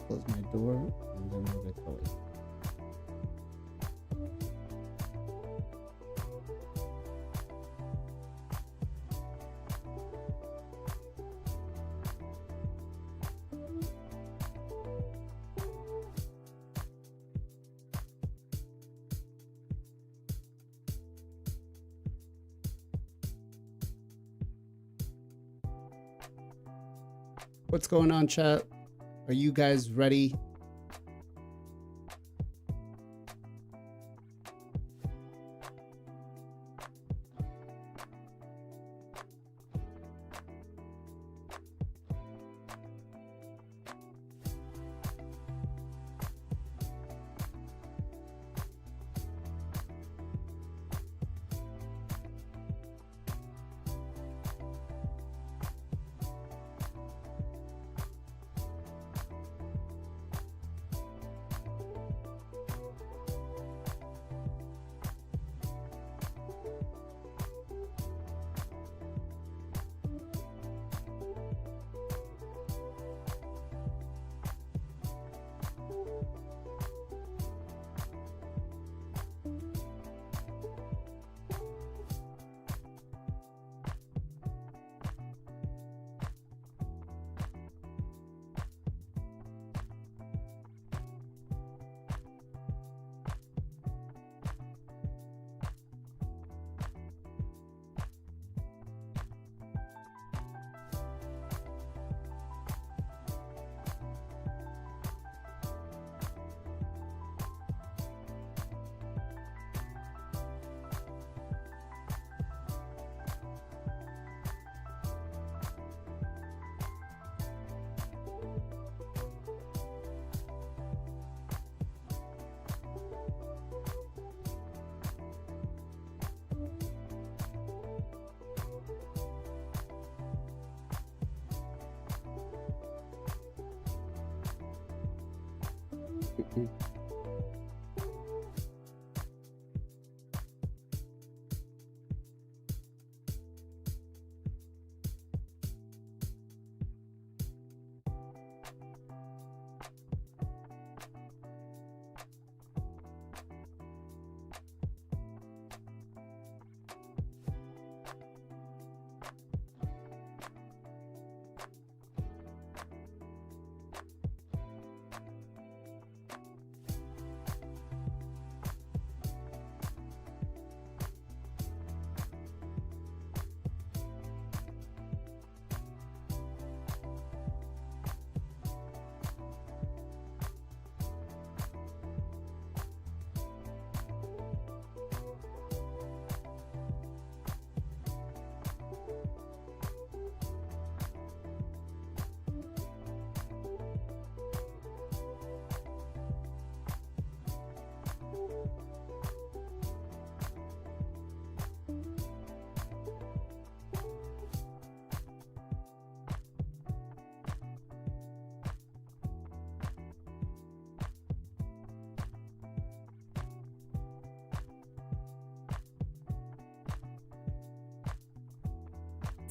close my door and then we'll get going. What's going on, chat? Are you guys ready?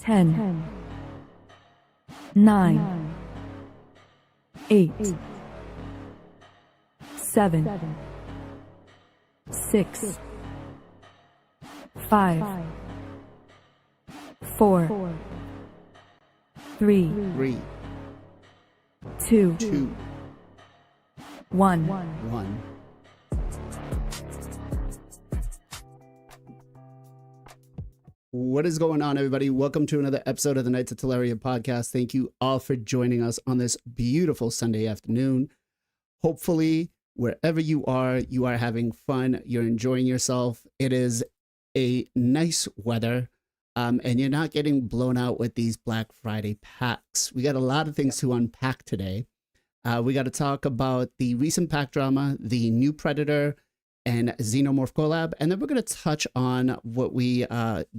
Ten, 9, 8, 7, 6, 5, 4, 3, 2, 1. What is going on, everybody? Welcome to another episode of the Knights of Teleria podcast. Thank you all for joining us on this beautiful Sunday afternoon. Hopefully, wherever you are having fun. You're enjoying yourself. It is a nice weather, and you're not getting blown out with these Black Friday packs. We got a lot of things to unpack today. We got to talk about the recent pack drama, the new Predator, and Xenomorph collab, and then we're going to touch on what we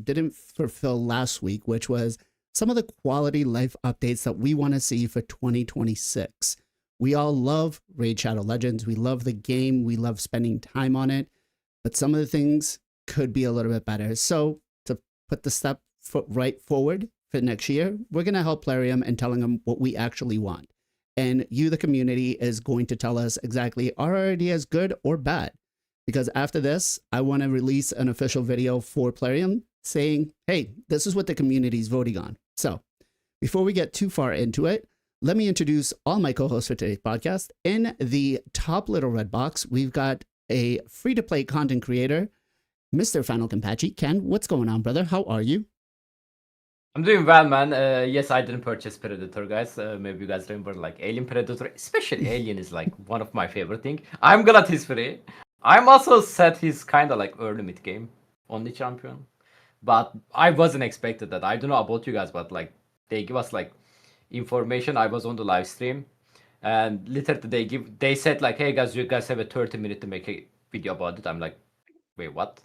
didn't fulfill last week, which was some of the quality life updates that we want to see for 2026. We all love Raid Shadow Legends. We love the game. We love spending time on it, but some of the things could be a little bit better. So to put the step right forward for next year, we're going to help Plarium and telling them what we actually want. and you, the community, is going to tell us exactly are our ideas good or bad. Because after this, I want to release an official video for Plarium saying, hey, this is what the community is voting on. So before we get too far into it, let me introduce all my co-hosts for today's podcast. In the top little red box, we've got a free-to-play content creator, Mr. Final Campachi. Ken, what's going on, brother? How are you? I'm doing well, man. Yes, I didn't purchase Predator, guys. Maybe you guys remember, like, Alien Predator. Especially Alien is, like, one of my favorite thing. I'm glad he's free. I'm also sad he's kind of, like, early mid-game. Only champion. But I wasn't expected that. I don't know about you guys, but, like, they give us, like, information. I was on the live stream. And literally they said, like, hey, guys, you guys have a 30 minute to make a video about it. I'm like, wait, what?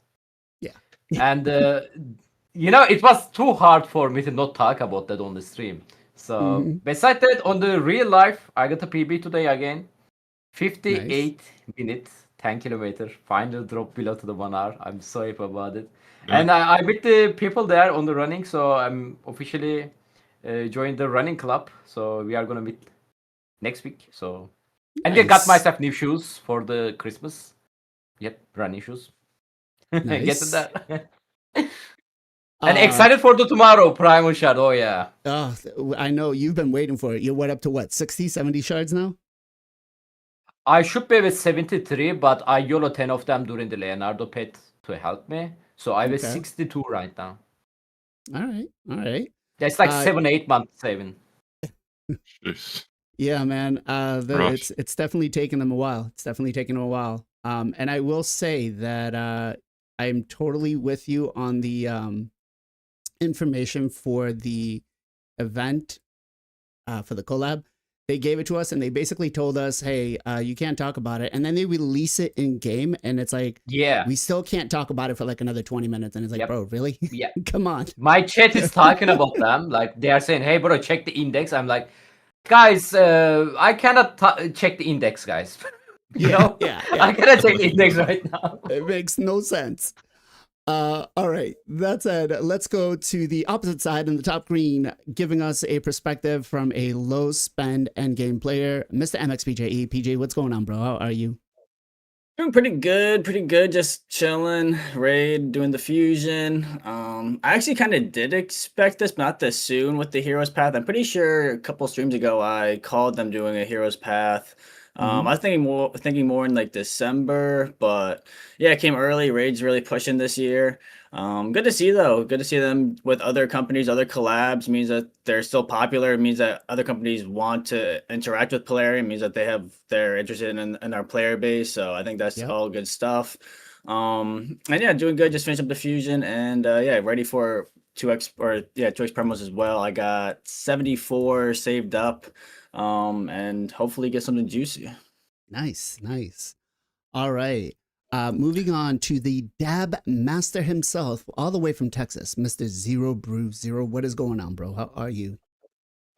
Yeah. And... it was too hard for me to not talk about that on the stream. So, besides that, on the real life, I got a PB today again. 58 minutes, 10 kilometers. Final drop below to the 1 hour. I'm so happy about it. Yeah. And I met the people there on the running, so I'm officially joined the running club. So, we are going to meet next week. So, and I got myself new shoes for the Christmas. Yep, running shoes. Nice. Get to that. And excited for the tomorrow primal shard. Oh, yeah. I know you've been waiting for it. You're what, up to what, 60, 70 shards now? I should be with 73, but I YOLO 10 of them during the Leonardo pet to help me. So I was 62 right now. All right. That's like 7-8 months saving. Yeah, man. It's definitely taken them a while. And I will say that I'm totally with you on the information for the event for the collab. They gave it to us and they basically told us, hey, you can't talk about it. And then they release it in game and it's like, yeah, we still can't talk about it for like another 20 minutes. And it's like, bro, really? Yeah. Come on. My chat is talking about them. Like they are saying, hey, bro, check the index. I'm like, guys, I cannot check the index, guys. Yeah. I cannot check the index right now. It makes no sense. All right. That said, let's go to the opposite side in the top green, giving us a perspective from a low spend endgame player, Mr. MXPJE. PJ, what's going on, bro? How are you? Doing pretty good. Just chilling, raid, doing the fusion. I actually kind of did expect this, but not this soon with the Heroes Path. I'm pretty sure a couple streams ago I called them doing a Heroes Path. I was thinking more in like December, but yeah, it came early. Raid's really pushing this year. Good to see though. Good to see them with other companies, other collabs. Means that they're still popular. It means that other companies want to interact with Teleria. It means that they're interested in our player base. So I think that's all good stuff. And yeah, doing good. Just finished up the fusion and ready for 2x 2x promos as well. I got 74 saved up. And hopefully get something juicy. Nice. All right. Moving on to the dab master himself, all the way from Texas, Mr. Zero Brew Zero. What is going on, bro? How are you?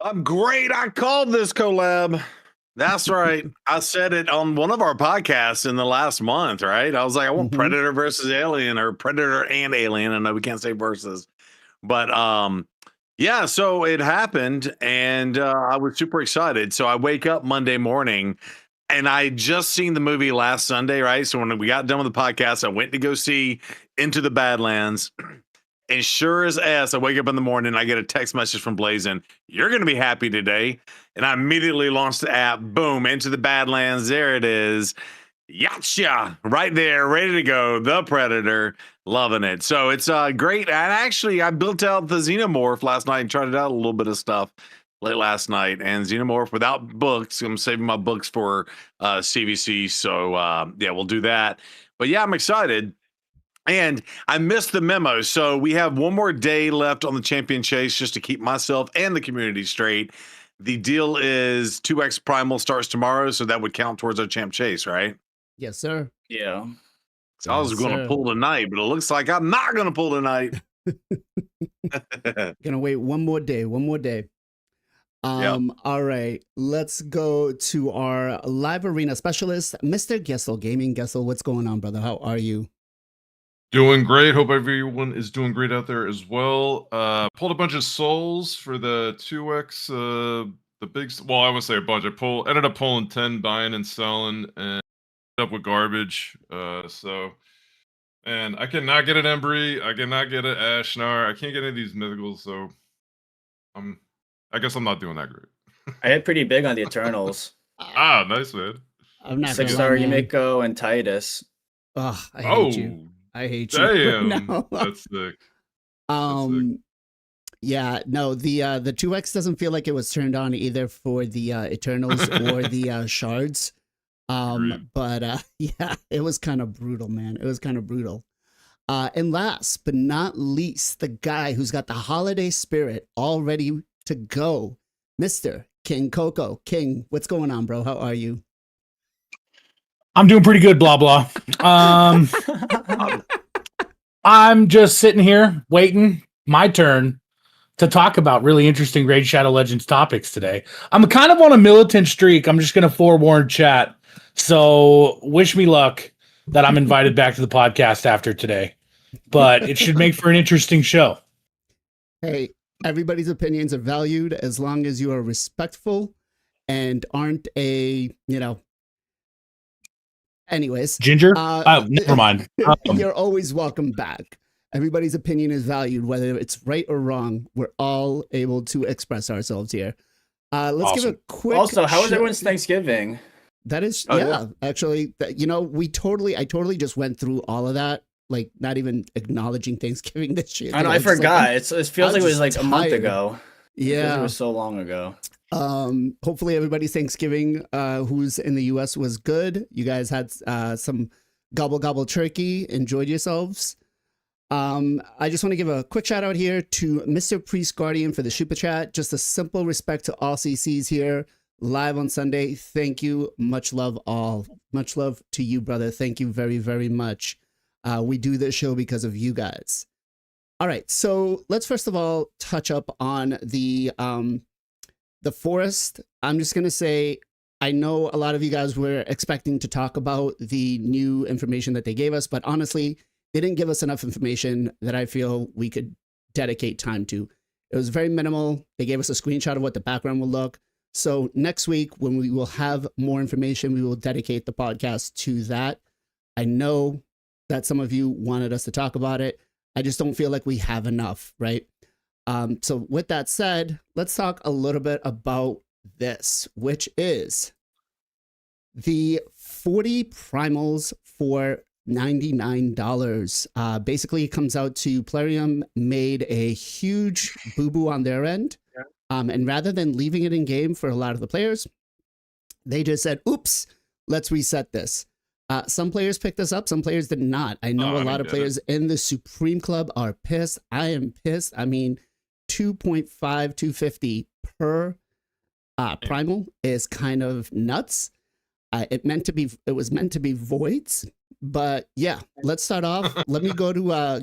I'm great. I called this collab. That's right. I said it on one of our podcasts in the last month, right? I was like, I want Predator versus Alien or Predator and Alien. I know we can't say versus, but yeah, so it happened, and I was super excited. So I wake up Monday morning, and I just seen the movie last Sunday, right? So when we got done with the podcast, I went to go see Into the Badlands, and sure as ass, I wake up in the morning, and I get a text message from Blazin, you're going to be happy today. And I immediately launched the app, boom, Into the Badlands, there it is. Yatcha, right there, ready to go. The Predator, loving it. So it's great. And actually, I built out the Xenomorph last night and tried it out a little bit of stuff late last night. And Xenomorph without books. I'm saving my books for CVC. So yeah, we'll do that. But yeah, I'm excited. And I missed the memo. So we have one more day left on the champion chase just to keep myself and the community straight. The deal is 2x Primal starts tomorrow. So that would count towards our champ chase, right? Yes, sir. Yeah. So I was going to pull tonight, but it looks like I'm not going to pull tonight. Gonna wait one more day. All right, let's go to our live arena specialist, Mr. Gessel Gaming. Gessel, what's going on, brother? How are you? Doing great. Hope everyone is doing great out there as well. Pulled a bunch of souls for the 2x well, I wouldn't say a bunch. Ended up pulling 10 buying and selling, and ended up with garbage. And I cannot get an Embry. I cannot get an Ashnar. I can't get any of these mythicals. So I guess I'm not doing that great. I hit pretty big on the Eternals. Nice, man. I'm not 6-star gonna lie, man. Yumiko and Titus. Oh, I hate you. I hate you. Damn. No. That's sick. Yeah, no, the 2x doesn't feel like it was turned on either for the Eternals or the shards. But yeah, it was kind of brutal, man. It was kind of brutal. And last but not least, the guy who's got the holiday spirit all ready to go, Mr. King Coco. King, what's going on, bro? How are you? I'm doing pretty good, blah blah. I'm just sitting here waiting my turn to talk about really interesting Raid Shadow Legends topics today. I'm kind of on a militant streak. I'm just going to forewarn chat. So wish me luck that I'm invited back to the podcast after today. But it should make for an interesting show. Hey, everybody's opinions are valued as long as you are respectful and aren't anyways. Ginger? Never mind. You're always welcome back. Everybody's opinion is valued, whether it's right or wrong. We're all able to express ourselves here. Let's give a quick. Also, how was everyone's Thanksgiving? That is, actually, I totally just went through all of that, like not even acknowledging Thanksgiving this year. I know, I forgot. It feels like it was like a month ago. Yeah, it was so long ago. Hopefully everybody's Thanksgiving, who's in the US, was good. You guys had some gobble turkey, enjoyed yourselves. I just want to give a quick shout out here to Mr. Priest Guardian for the super chat. Just a simple respect to all CCs here live on Sunday. Thank you. Much love all. Much love to you, brother. Thank you very, very much. We do this show because of you guys. All right. So let's first of all touch up on the forest. I'm just going to say, I know a lot of you guys were expecting to talk about the new information that they gave us, but honestly, they didn't give us enough information that I feel we could dedicate time to. It was very minimal. They gave us a screenshot of what the background will look. So next week, when we will have more information, we will dedicate the podcast to that. I know that some of you wanted us to talk about it. I just don't feel like we have enough, right? So with that said, let's talk a little bit about this, which is the 40 primals for $99. Basically, it comes out to Plarium made a huge boo-boo on their end. And rather than leaving it in game for a lot of the players, they just said, oops, let's reset this. Some players picked this up, some players did not. I know a lot of players in the Supreme Club are pissed. I am pissed. I mean, 2.5, 250 per primal is kind of nuts. It was meant to be voids. But yeah, let's start off. Let me go to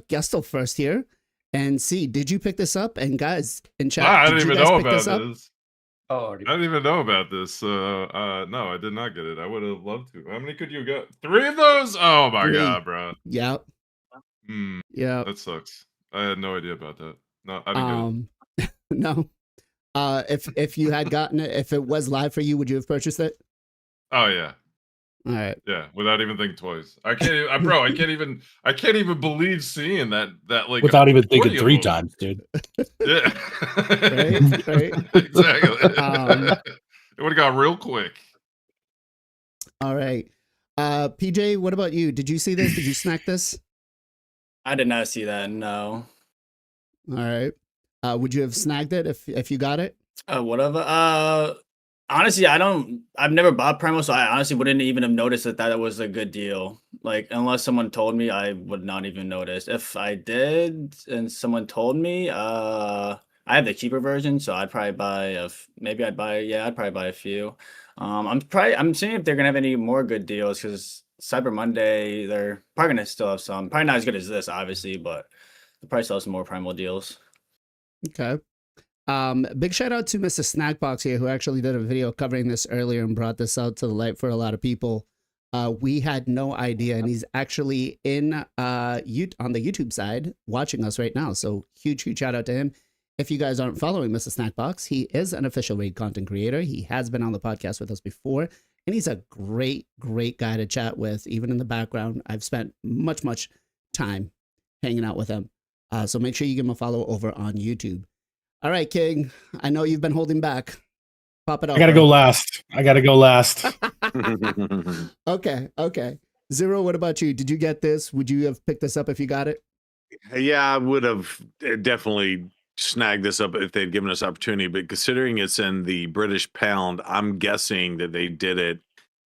Gestel first here and see. Did you pick this up? And guys in chat, I didn't even know about this. Oh, I didn't even know about this. No, I did not get it. I would have loved to. How many could you get? 3 of those? Oh my god, bro. Yeah. Yeah. That sucks. I had no idea about that. No, I didn't get it. No. If you had gotten it, if it was live for you, would you have purchased it? Oh yeah. All right. Yeah, without even thinking twice. I can't, I can't even believe seeing that like without even thinking 3 times, dude. Yeah. right. Exactly. It would have got real quick. All right. PJ, what about you? Did you see this? Did you snack this? I did not see that. No. All right. Would you have snagged it if you got it? Whatever. Honestly, I've never bought Primo, so I honestly wouldn't even have noticed that was a good deal. Like, unless someone told me, I would not even notice. If I did and someone told me, I have the cheaper version, so I'd probably buy I'd probably buy a few. I'm seeing if they're gonna have any more good deals, because Cyber Monday, they're probably gonna still have some. Probably not as good as this, obviously, but they'll probably still have some more Primal deals. Okay. Big shout out to Mr. Snackbox here, who actually did a video covering this earlier and brought this out to the light for a lot of people. We had no idea, and he's actually on the YouTube side watching us right now. So huge shout out to him. if you guys aren't following Mr. Snackbox, he is an official raid content creator. He has been on the podcast with us before, and he's a great, great guy to chat with. Even in the background, I've spent much time hanging out with him. So make sure you give him a follow over on YouTube. All right, King. I know you've been holding back. Pop it up. I gotta go last. Okay. Zero, what about you? Did you get this? Would you have picked this up if you got it? Yeah, I would have definitely snagged this up if they'd given us opportunity. But considering it's in the British pound, I'm guessing that they did it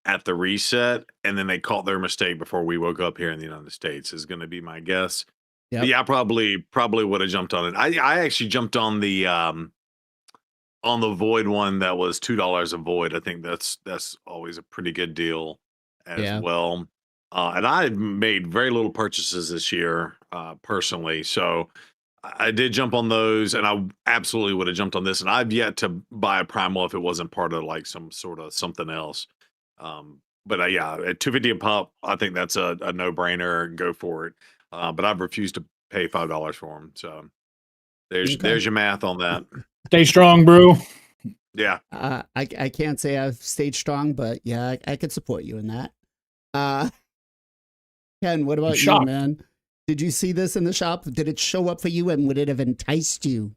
at the reset and then they caught their mistake before we woke up here in the United States is going to be my guess. Yep. Yeah, probably would have jumped on it. I actually jumped on the void one that was $2 a void. I think that's always a pretty good deal as well. And I've made very little purchases this year personally, so I did jump on those, and I absolutely would have jumped on this. And I've yet to buy a primal if it wasn't part of like some sort of something else. But yeah, at $250 a pop, I think that's a no-brainer. Go for it. But I've refused to pay $5 for them. So there's your math on that. Stay strong, bro. Yeah. I can't say I've stayed strong, but yeah, I could support you in that. Ken, what about you, man? Did you see this in the shop? Did it show up for you, and would it have enticed you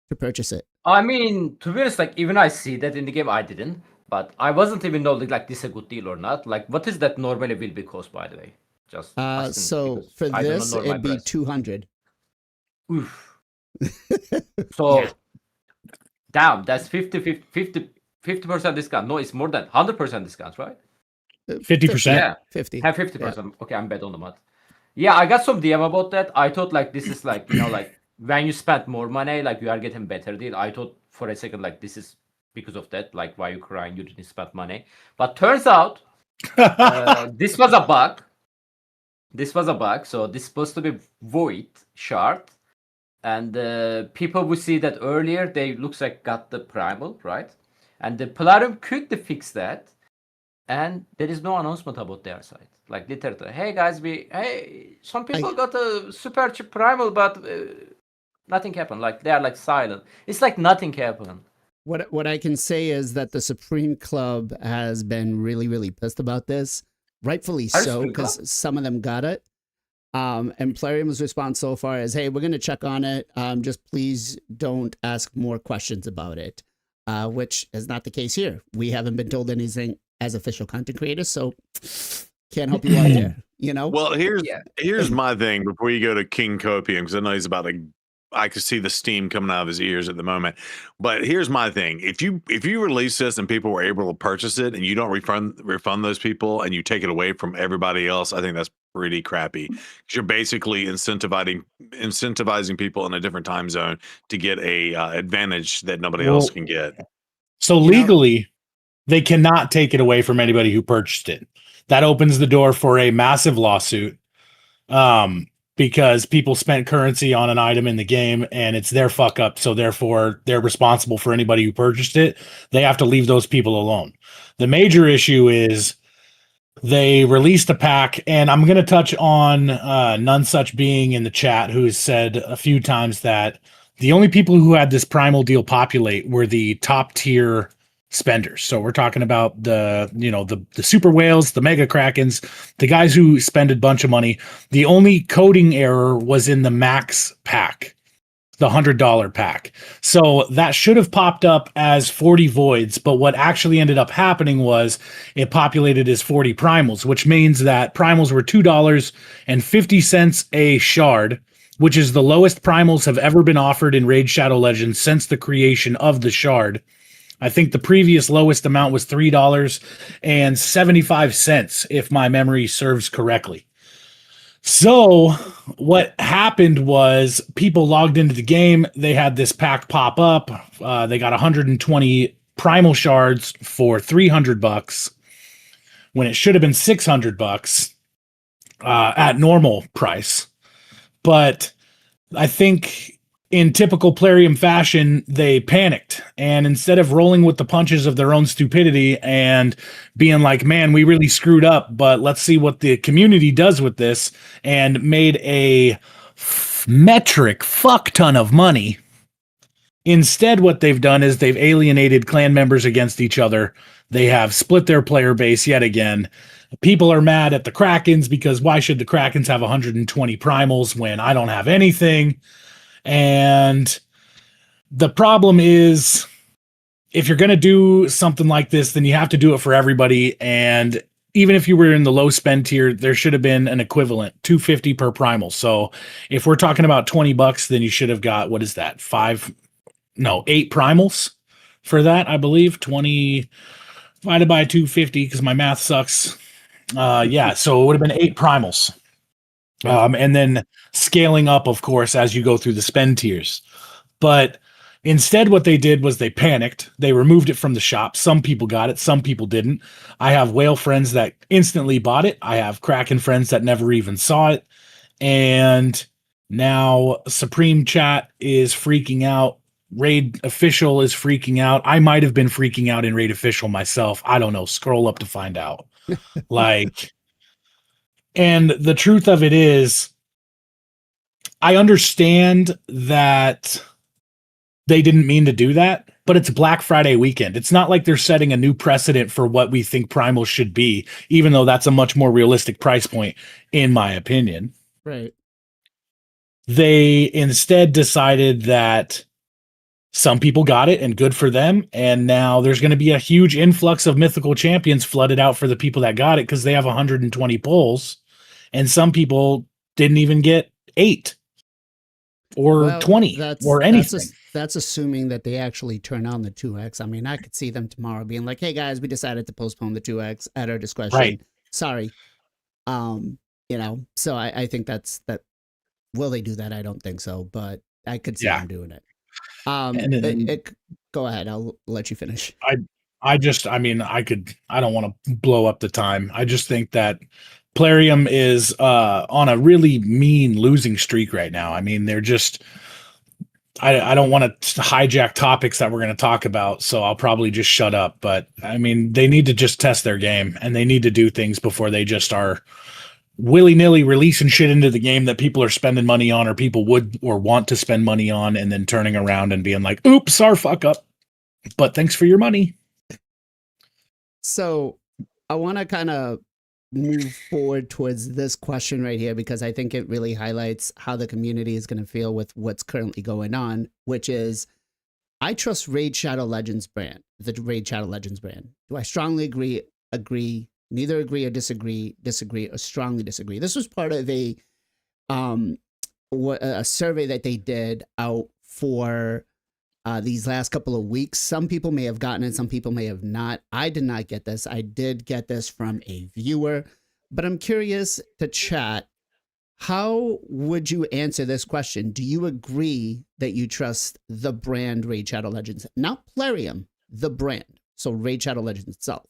to purchase it? I mean, to be honest, like even I see that in the game, I didn't, but I wasn't even know like this is a good deal or not. Like, what is that normally will be cost, by the way? Just so for this, it'd be 200. Oof. So, damn, that's 50% discount. No, it's more than 100% discount, right? 50%. Yeah, 50. Have 50%. Yeah. Okay, I'm bad on the math. Yeah, I got some DM about that. I thought like this is like, you know, like when you spend more money, like you are getting better deal. I thought for a second like this is because of that, like why you crying, you didn't spend money. But turns out this was a bug. So this is supposed to be void shard. And people would see that earlier, they looks like got the primal, right? And the Polarium quickly fixed that. And there is no announcement about their side. Like literally, hey guys, some people got a super cheap primal, but nothing happened. Like they are like silent. It's like nothing happened. What I can say is that the Supreme Club has been really pissed about this, rightfully so, because some of them got it. And Polarium's response so far is, hey, we're gonna check on it. Just please don't ask more questions about it, which is not the case here. We haven't been told anything as official content creators, so can't help you out there, you know? Well, here's my thing before you go to King Copium, because I know he's about to, I could see the steam coming out of his ears at the moment. But here's my thing. If you release this and people were able to purchase it and you don't refund those people and you take it away from everybody else, I think that's pretty crappy. Because you're basically incentivizing people in a different time zone to get a advantage that nobody else can get. So legally, they cannot take it away from anybody who purchased it. That opens the door for a massive lawsuit because people spent currency on an item in the game and it's their fuck up. So therefore, they're responsible for anybody who purchased it. They have to leave those people alone. The major issue is they released a pack, and I'm going to touch on None Such Being in the chat, who's said a few times that the only people who had this primal deal populate were the top tier spenders. So we're talking about the super whales, the mega krakens, the guys who spend a bunch of money. The only coding error was in the max pack, the $100 pack. So that should have popped up as 40 voids, but what actually ended up happening was it populated as 40 primals, which means that primals were $2.50 a shard, which is the lowest primals have ever been offered in Raid Shadow Legends since the creation of the shard. I think the previous lowest amount was $3.75, if my memory serves correctly. So what happened was people logged into the game. They had this pack pop up. They got 120 primal shards for $300 when it should have been $600 at normal price. But I think in typical Plarium fashion, they panicked, and instead of rolling with the punches of their own stupidity and being like, man, we really screwed up, but let's see what the community does with this, and made a metric fuck ton of money Instead, what they've done is they've alienated clan members against each other. They have split their player base yet again. People are mad at the Krakens because why should the Krakens have 120 primals when I don't have anything? And the problem is, if you're going to do something like this, then you have to do it for everybody. And even if you were in the low spend tier, there should have been an equivalent, $250 per primal. So if we're talking about $20, then you should have got, what is that? 8 primals for that, I believe. 20 divided by 250 because my math sucks. Yeah, so it would have been 8 primals. And then scaling up, of course, as you go through the spend tiers. But instead, what they did was they panicked. They removed it from the shop. Some people got it, some people didn't. I have whale friends that instantly bought it. I have Kraken friends that never even saw it. And now Supreme Chat is freaking out. Raid Official is freaking out. I might have been freaking out in Raid Official myself. I don't know. Scroll up to find out. And the truth of it is, I understand that they didn't mean to do that, but it's Black Friday weekend. It's not like they're setting a new precedent for what we think primal should be, even though that's a much more realistic price point, in my opinion. Right. They instead decided that some people got it and good for them. And now there's going to be a huge influx of mythical champions flooded out for the people that got it because they have 120 pulls. And some people didn't even get 8 or 20 or anything. That's assuming that they actually turn on the 2X. I mean, I could see them tomorrow being like, hey guys, we decided to postpone the 2X at our discretion. Right. Sorry. So I think that. Will they do that? I don't think so, but I could see them doing it. Go ahead. I'll let you finish. I don't want to blow up the time. I just think that Plarium is on a really mean losing streak right now. I mean, they're just, I don't want to hijack topics that we're going to talk about, so I'll probably just shut up. But I mean, they need to just test their game, and they need to do things before they just are willy-nilly releasing shit into the game that people are spending money on, or people would or want to spend money on, and then turning around and being like, oops, our fuck up, but thanks for your money. So I want to kind of move forward towards this question right here, because I think it really highlights how the community is going to feel with what's currently going on, which is, I trust Raid Shadow Legends brand, the Raid Shadow Legends brand. Do I strongly agree, neither agree or disagree, or strongly disagree? This was part of a survey that they did out for these last couple of weeks. Some people may have gotten it, some people may have not. I did not get this. I did get this from a viewer, but I'm curious to chat. How would you answer this question? Do you agree that you trust the brand Raid Shadow Legends, not Plarium, the brand? So Raid Shadow Legends itself.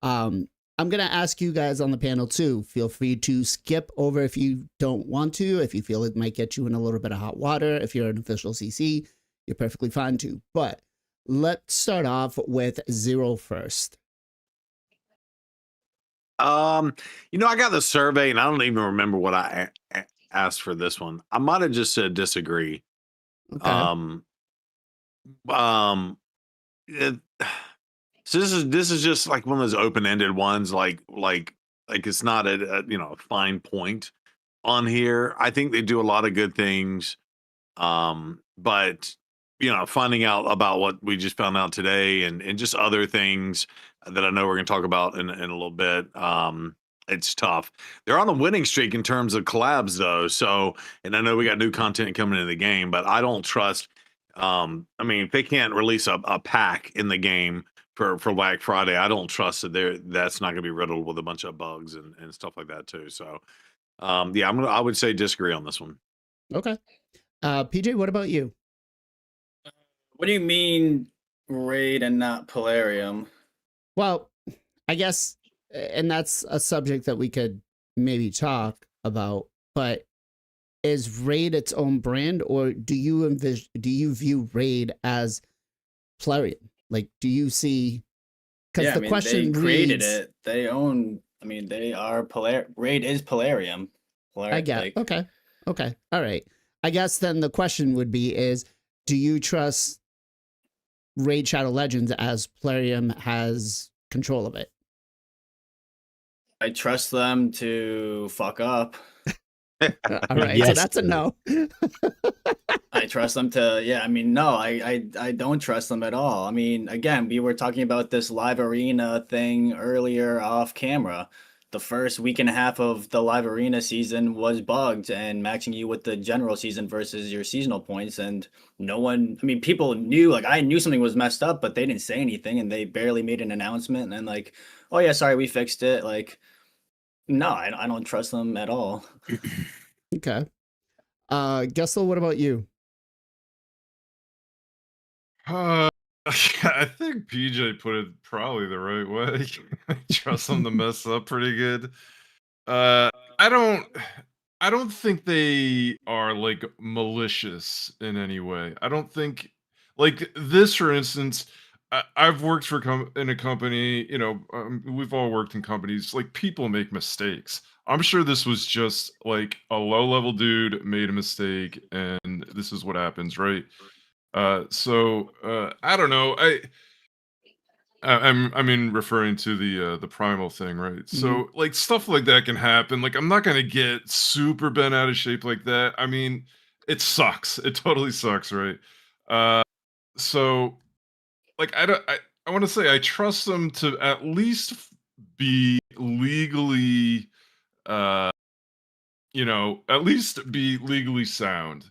I'm going to ask you guys on the panel too. Feel free to skip over if you don't want to, if you feel it might get you in a little bit of hot water. If you're an official CC, you're perfectly fine too. But let's start off with Zero first. I got the survey and I don't even remember what I asked for this one. I might have just said disagree. Okay. So this is just like one of those open-ended ones, like it's not a fine point on here. I think they do a lot of good things. But finding out about what we just found out today and just other things that I know we're going to talk about in a little bit. It's tough. They're on a winning streak in terms of collabs though. So, and I know we got new content coming into the game, but I don't trust, if they can't release a pack in the game for Black Friday, I don't trust that that's not going to be riddled with a bunch of bugs and stuff like that too. So, I would say disagree on this one. Okay. PJ, what about you? What do you mean Raid and not Polarium? Well, I guess, and that's a subject that we could maybe talk about, but is Raid its own brand, or do you view Raid as Plarium? Like, do you see? Because the question they created reads, it. They own. They are Raid is Polarium. I get. Okay. All right. I guess then the question would be: do you trust Raid Shadow Legends as Plarium has control of it? I trust them to fuck up. All right, so Yes. that's a no. I trust them to, yeah. I mean, no, I don't trust them at all. I mean, again, we were talking about this live arena thing earlier off camera. The first week and a half of the live arena season was bugged and matching you with the general season versus your seasonal points. And no one, I mean, people knew, like, I knew something was messed up, but they didn't say anything and they barely made an announcement. And like, oh, yeah, sorry, we fixed it. Like, no, I don't trust them at all. Okay. Gessel, what about you? I think PJ put it probably the right way. I trust them to mess up pretty good. I don't think they are like malicious in any way. I don't think like this, for instance. I've worked for in a company. We've all worked in companies. Like people make mistakes. I'm sure this was just like a low-level dude made a mistake, and this is what happens, right? I don't know. I mean referring to the primal thing, right? So like stuff like that can happen. Like I'm not gonna get super bent out of shape like that. I mean, it sucks. It totally sucks, right? So like I want to say I trust them to at least be legally at least be legally sound.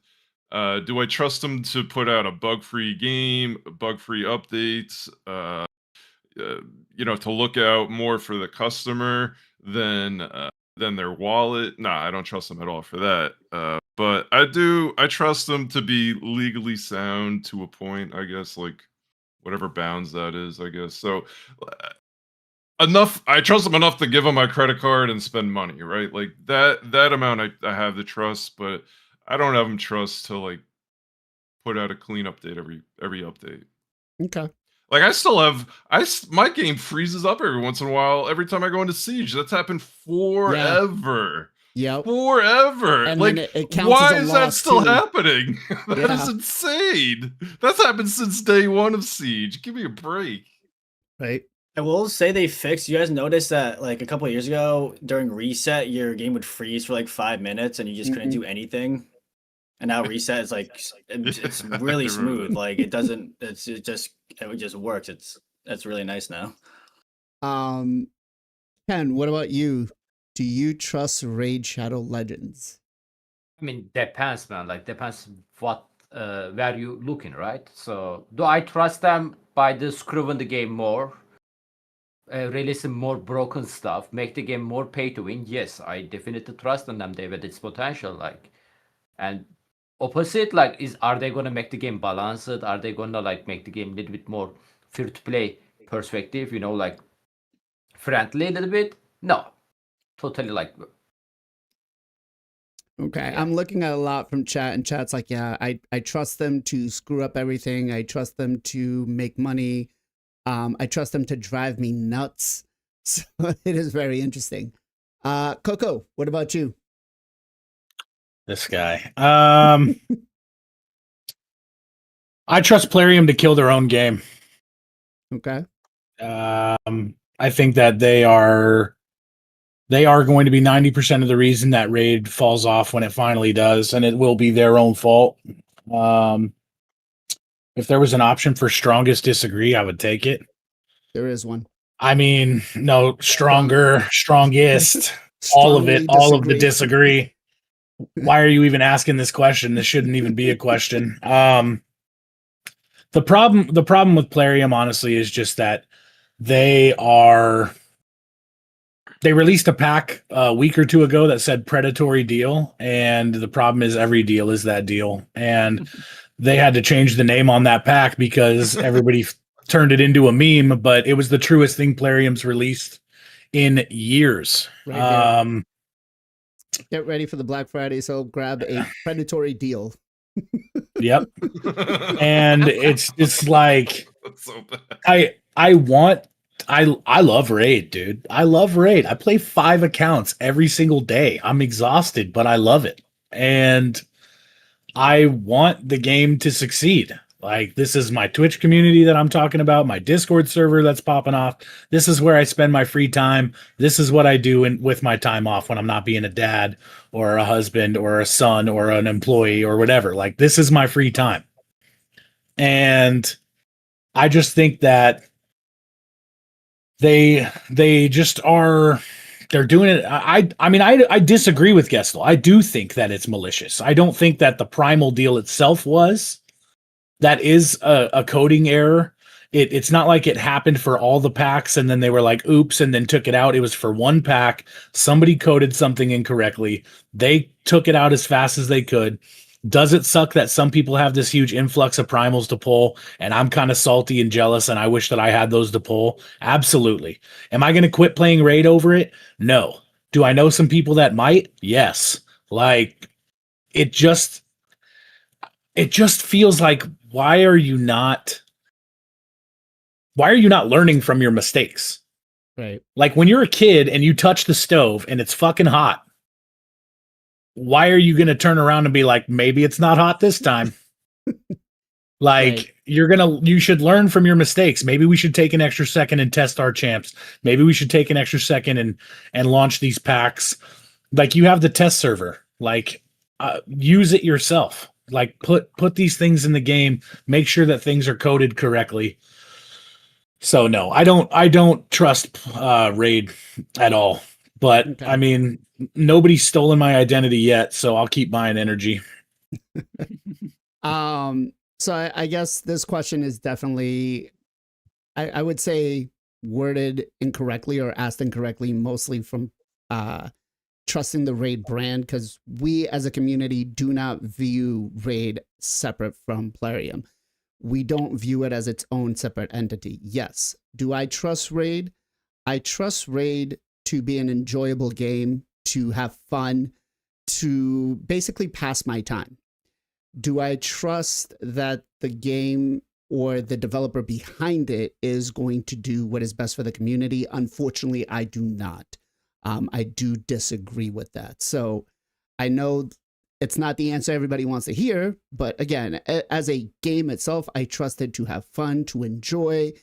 Do I trust them to put out a bug-free game, bug-free updates, to look out more for the customer than their wallet? Nah, I don't trust them at all for that. But I trust them to be legally sound to a point, I guess, like whatever bounds that is, I guess. So I trust them enough to give them my credit card and spend money, right? Like that amount I have the trust, but I don't have them trust to like put out a clean update every update. Okay. Like I still have my game freezes up every once in a while every time I go into Siege. That's happened forever. Yep. Forever. And like then it counts why as a is that loss, still too. happening? That Yeah. is insane. That's happened since day one of Siege. Give me a break. Right. I will say they fixed. You guys noticed that like a couple of years ago during reset, your game would freeze for like 5 minutes and you just couldn't do anything. And now reset is like it's really smooth. Like it just works. That's really nice now. Ken, what about you? Do you trust Raid Shadow Legends? I mean, depends, man. Like depends what where you looking, right? So do I trust them by the screwing the game more, releasing more broken stuff, make the game more pay to win? Yes, I definitely trust in them. They with its potential, like, and opposite, like, are they gonna make the game balanced? Are they gonna like make the game a little bit more free to play perspective? Like friendly a little bit? No, totally like. Okay, Yeah. I'm looking at a lot from chat, and chat's like, yeah, I trust them to screw up everything. I trust them to make money. I trust them to drive me nuts. So it is very interesting. Coco, what about you? This guy. I trust Plarium to kill their own game. Okay. I think that they are going to be 90% of the reason that raid falls off when it finally does, and it will be their own fault. If there was an option for strongest disagree, I would take it. There is one. I mean, no, stronger, strongest, all of it, Strongly all of the disagree. disagree. Why are you even asking this question? This shouldn't even be a question. The problem with Plarium, honestly, is just that they released a pack a week or two ago that said predatory deal, and the problem is every deal is that deal, and they had to change the name on that pack because everybody turned it into a meme, but it was the truest thing Plarium's released in years. Right. Get ready for the Black Friday, so grab a predatory deal. Yep. And it's like That's so bad. I love Raid, dude. I love Raid. I play 5 accounts every single day. I'm exhausted, but I love it. And I want the game to succeed. Like, this is my Twitch community that I'm talking about, my Discord server that's popping off. This is where I spend my free time. This is what I do with my time off when I'm not being a dad or a husband or a son or an employee or whatever. Like, this is my free time. And I just think that they just are, they're doing it. I mean, I disagree with Gestel. I do think that it's malicious. I don't think that the Primal deal itself was. That is a coding error. It's not like it happened for all the packs and then they were like, oops, and then took it out. It was for one pack. Somebody coded something incorrectly. They took it out as fast as they could. Does it suck that some people have this huge influx of primals to pull and I'm kind of salty and jealous and I wish that I had those to pull? Absolutely. Am I going to quit playing Raid over it? No. Do I know some people that might? Yes. Like, it just feels like, why are you not learning from your mistakes? Right. Like, when you're a kid and you touch the stove and it's fucking hot, why are you going to turn around and be like, maybe it's not hot this time? Like, right. You should learn from your mistakes. Maybe we should take an extra second and test our champs. Maybe we should take an extra second and launch these packs. Like, you have the test server, like, use it yourself. Like, put these things in the game, make sure that things are coded correctly. So no, I don't trust Raid at all. But okay. I mean, nobody's stolen my identity yet, so I'll keep buying energy. So I guess this question is definitely, I would say, worded incorrectly or asked incorrectly, mostly from trusting the Raid brand, because we as a community do not view Raid separate from Plarium. We don't view it as its own separate entity. Yes. Do I trust Raid? I trust Raid to be an enjoyable game, to have fun, to basically pass my time. Do I trust that the game or the developer behind it is going to do what is best for the community? Unfortunately, I do not. I do disagree with that. So I know it's not the answer everybody wants to hear, but again, as a game itself, I trust it to have fun, to enjoy,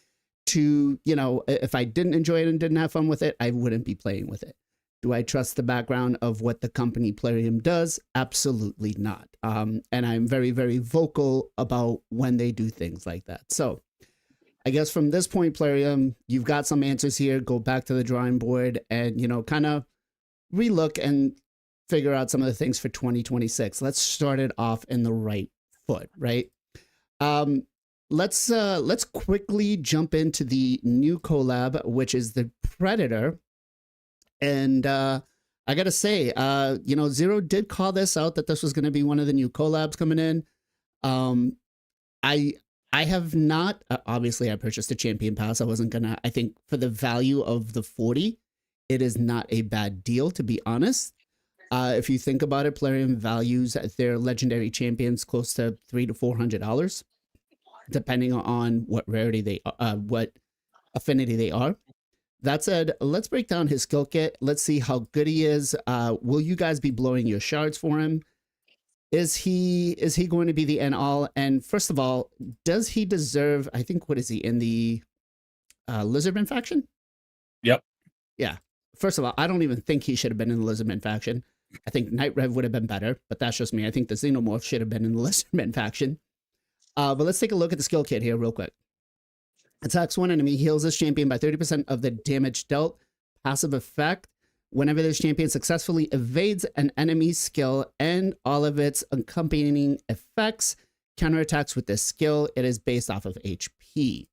to, you know, if I didn't enjoy it and didn't have fun with it, I wouldn't be playing with it. Do I trust the background of what the company Plarium does? Absolutely not. And I'm very, very vocal about when they do things like that. So I guess from this point, Plarium, you've got some answers here. Go back to the drawing board and, you know, kind of relook and figure out some of the things for 2026. Let's start it off in the right foot, right? Let's quickly jump into the new collab, which is the Predator. And I gotta say, you know, Zero did call this out that this was going to be one of the new collabs coming in. I have not, obviously I purchased a champion pass. I wasn't gonna, I think for the value of the 40, it is not a bad deal, to be honest. If you think about it, Plarium values their legendary champions close to $300 to $400, depending on what rarity they what affinity they are. That said, let's break down his skill kit. Let's see how good he is. Will you guys be blowing your shards for him? Is he going to be the end all? And first of all, does he deserve, I think, what is he, in the Lizardman faction? Yep. Yeah. First of all, I don't even think he should have been in the Lizardman faction. I think Night Rev would have been better, but that's just me. I think the Xenomorph should have been in the Lizardman faction. But let's take a look at the skill kit here real quick. Attacks one enemy, heals this champion by 30% of the damage dealt. Passive effect: whenever this champion successfully evades an enemy's skill and all of its accompanying effects, counterattacks with this skill. It is based off of HP.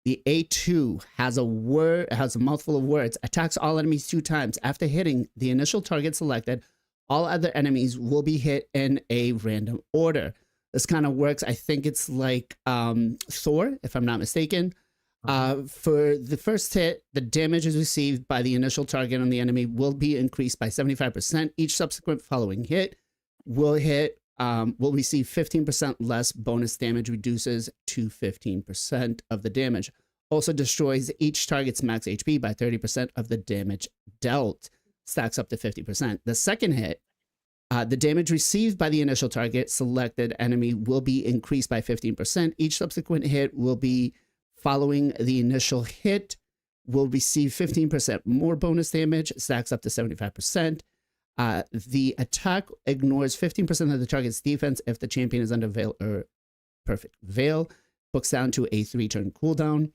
The A2 has a mouthful of words. Attacks all enemies 2 times. After hitting the initial target selected, all other enemies will be hit in a random order. This kind of works. I think it's like Thor, if I'm not mistaken. For the first hit, the damage is received by the initial target on the enemy will be increased by 75%. Each subsequent following hit will receive 15% less bonus damage, reduces to 15% of the damage. Also destroys each target's max HP by 30% of the damage dealt. Stacks up to 50%. The second hit The damage received by the initial target selected enemy will be increased by 15%. Each subsequent hit will be following the initial hit will receive 15% more bonus damage, stacks up to 75%. The attack ignores 15% of the target's defense if the champion is under Veil or Perfect Veil, books down to a 3-turn cooldown.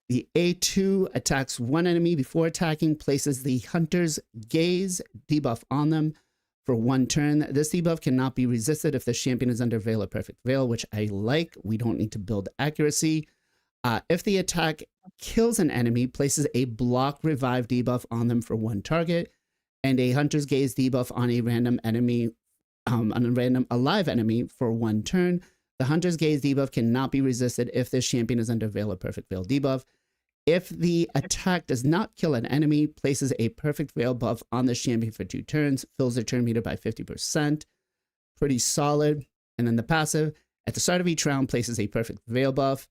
The A2 attacks one enemy before attacking, places the Hunter's Gaze debuff on them for 1 turn. This debuff cannot be resisted if the champion is under Veil or Perfect Veil, which I like. We don't need to build accuracy. If the attack kills an enemy, places a block revive debuff on them for 1 target, and a Hunter's Gaze debuff on a random enemy, on a random alive enemy for 1 turn. The Hunter's Gaze debuff cannot be resisted if this champion is under Veil or Perfect Veil debuff. If the attack does not kill an enemy, places a Perfect Veil buff on the champion for 2 turns, fills their turn meter by 50%. Pretty solid. And then the passive, at the start of each round, places a Perfect Veil buff.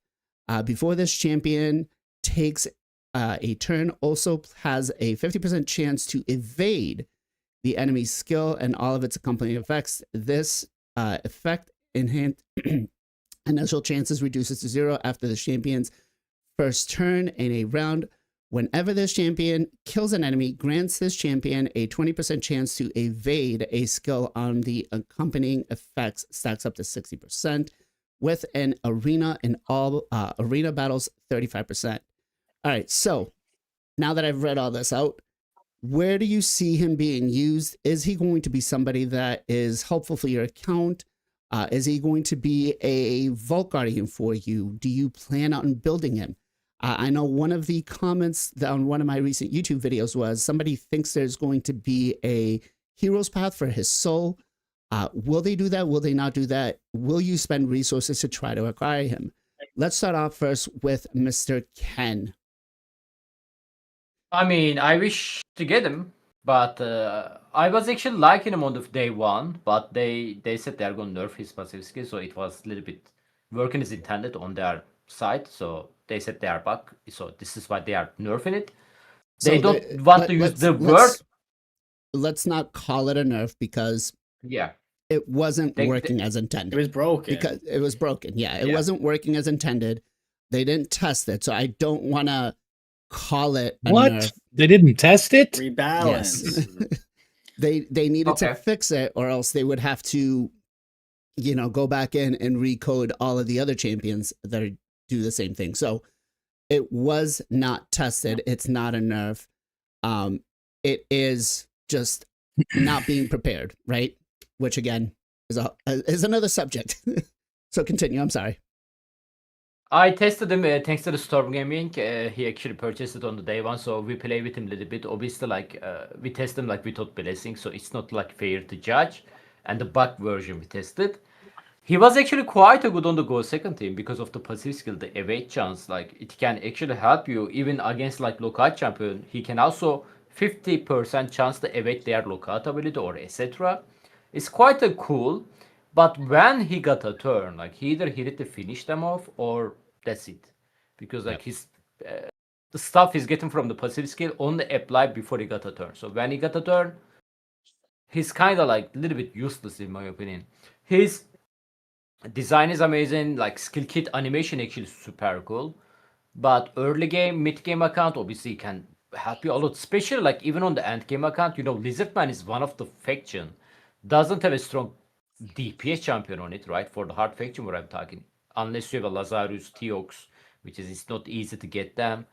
Before this champion takes a turn, also has a 50% chance to evade the enemy's skill and all of its accompanying effects. This effect enhanced initial chances reduces to 0 after the champion's first turn in a round. Whenever this champion kills an enemy, grants this champion a 20% chance to evade a skill on the accompanying effects, stacks up to 60%. With an arena in all arena battles, 35%. All right, so now that I've read all this out, where do you see him being used? Is he going to be somebody that is helpful for your account? Is he going to be a Vault Guardian for you? Do you plan on building him? I know one of the comments on one of my recent YouTube videos was somebody thinks there's going to be a hero's path for his soul. Will they do that? Will they not do that? Will you spend resources to try to acquire him? Let's start off first with Mr. Ken. I mean, I wish to get him, but I was actually liking him on the day 1, but they said they're going to nerf his passive skill, so it was a little bit working as intended on their side. So they said they are back, so this is why they are nerfing it. They don't want to use the word. Let's not call it a nerf because it wasn't working as intended. It was broken. Because it was broken. Yeah, it wasn't working as intended. They didn't test it, so I don't want to call it a nerf. They didn't test it? Rebalance. Yes. they needed to fix it, or else they would have to, go back in and recode all of the other champions that do the same thing. So it was not tested. It's not a nerf. It is just not being prepared, right? Which again is another subject. So continue. I'm sorry. I tested him thanks to the Storm Gaming. He actually purchased it on the day 1, so we play with him a little bit. Obviously, we test him without blessing, so it's not fair to judge. And the bug version we tested, he was actually quite a good on the go second team because of the passive skill, the evade chance. It can actually help you even against lockout champion. He can also 50% chance to evade their lockout ability or etc. It's quite a cool. But when he got a turn, he either needed to finish them off or that's it. Because his the stuff he's getting from the passive skill only applied before he got a turn. So when he got a turn, he's kind of a little bit useless in my opinion. His design is amazing, skill kit animation actually super cool. But early game, mid game account obviously can help you a lot. Especially even on the end game account, Lizardman is one of the faction. Doesn't have a strong DPS champion on it, right? For the hard faction where I'm talking. Unless you have a Lazarus, Teox, which is it's not easy to get them.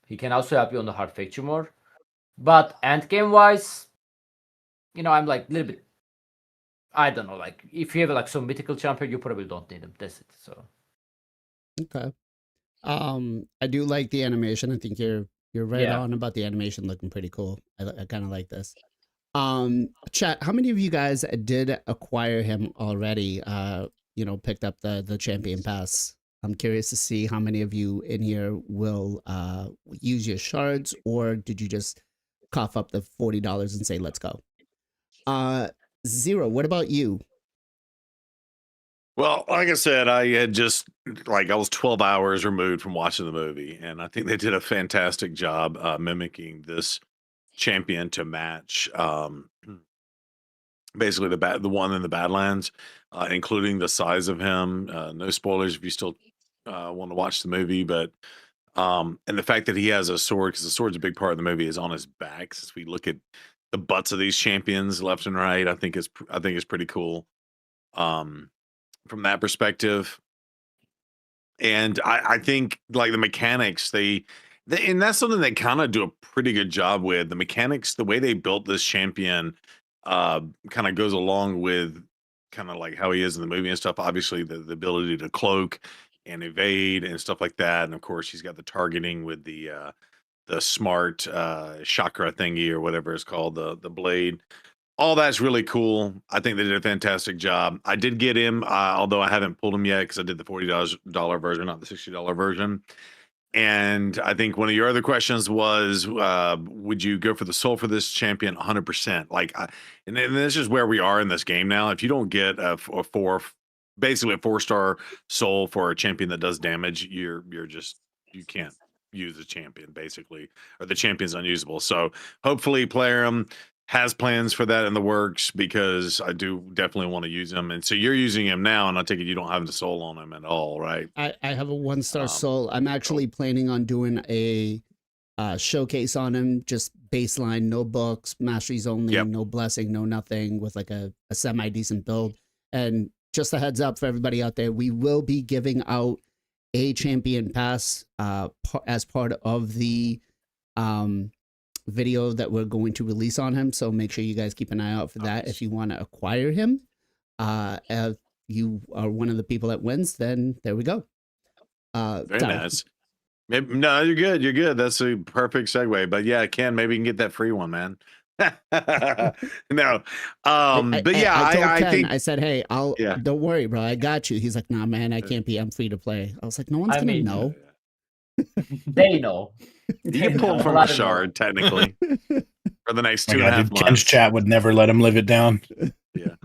He can also help you on the hard faction more. But end game wise, I'm a little bit, I don't know, if you have some mythical champion, you probably don't need him. That's it. So okay. I do like the animation. I think you're right on about the animation looking pretty cool. I kind of like this. Chat, how many of you guys did acquire him already? Picked up the champion pass. I'm curious to see how many of you in here will use your shards, or did you just cough up the $40 and say let's go? Zero, what about you? Well, like I said, I had just I was 12 hours removed from watching the movie, and I think they did a fantastic job mimicking this champion to match basically the one in the Badlands, including the size of him. No spoilers if you still want to watch the movie, but and the fact that he has a sword, because the sword's a big part of the movie, is on his back. Since we look at the butts of these champions left and right, I think it's pretty cool from that perspective. And I think like the mechanics, they and that's something they kind of do a pretty good job with. The mechanics, the way they built this champion, kind of goes along with kind of like how he is in the movie and stuff. Obviously, the ability to cloak and evade and stuff like that. And of course, he's got the targeting with the smart chakra thingy or whatever it's called, the blade. All that's really cool. I think they did a fantastic job. I did get him, although I haven't pulled him yet because I did the $40 version, not the $60 version. And I think one of your other questions was, would you go for the soul for this champion? 100%. Like, and this is where we are in this game now. If you don't get basically a 4-star soul for a champion that does damage, you can't use the champion basically, or the champion's unusable. So hopefully Plarium has plans for that in the works, because I do definitely want to use him. And so you're using him now, and I take it you don't have the soul on him at all, right? I have a 1-star soul. I'm actually planning on doing a showcase on him, just baseline, no books, masteries only, no blessing, no nothing, with like a semi-decent build. And just a heads up for everybody out there, we will be giving out a champion pass as part of the video that we're going to release on him. So make sure you guys keep an eye out for that. If you want to acquire him, if you are one of the people that wins, then there we go. Very nice. Maybe, no, you're good. You're good. That's a perfect segue. But yeah, Ken, maybe you can get that free one, man. No. But yeah, I think I said, hey, don't worry, bro. I got you. He's like, nah, man, I can't be. I'm free to play. I was like, no one's going to know. They know. You can pull him from a shard, technically, for the next 2.5 months. Ken's chat would never let him live it down. Yeah.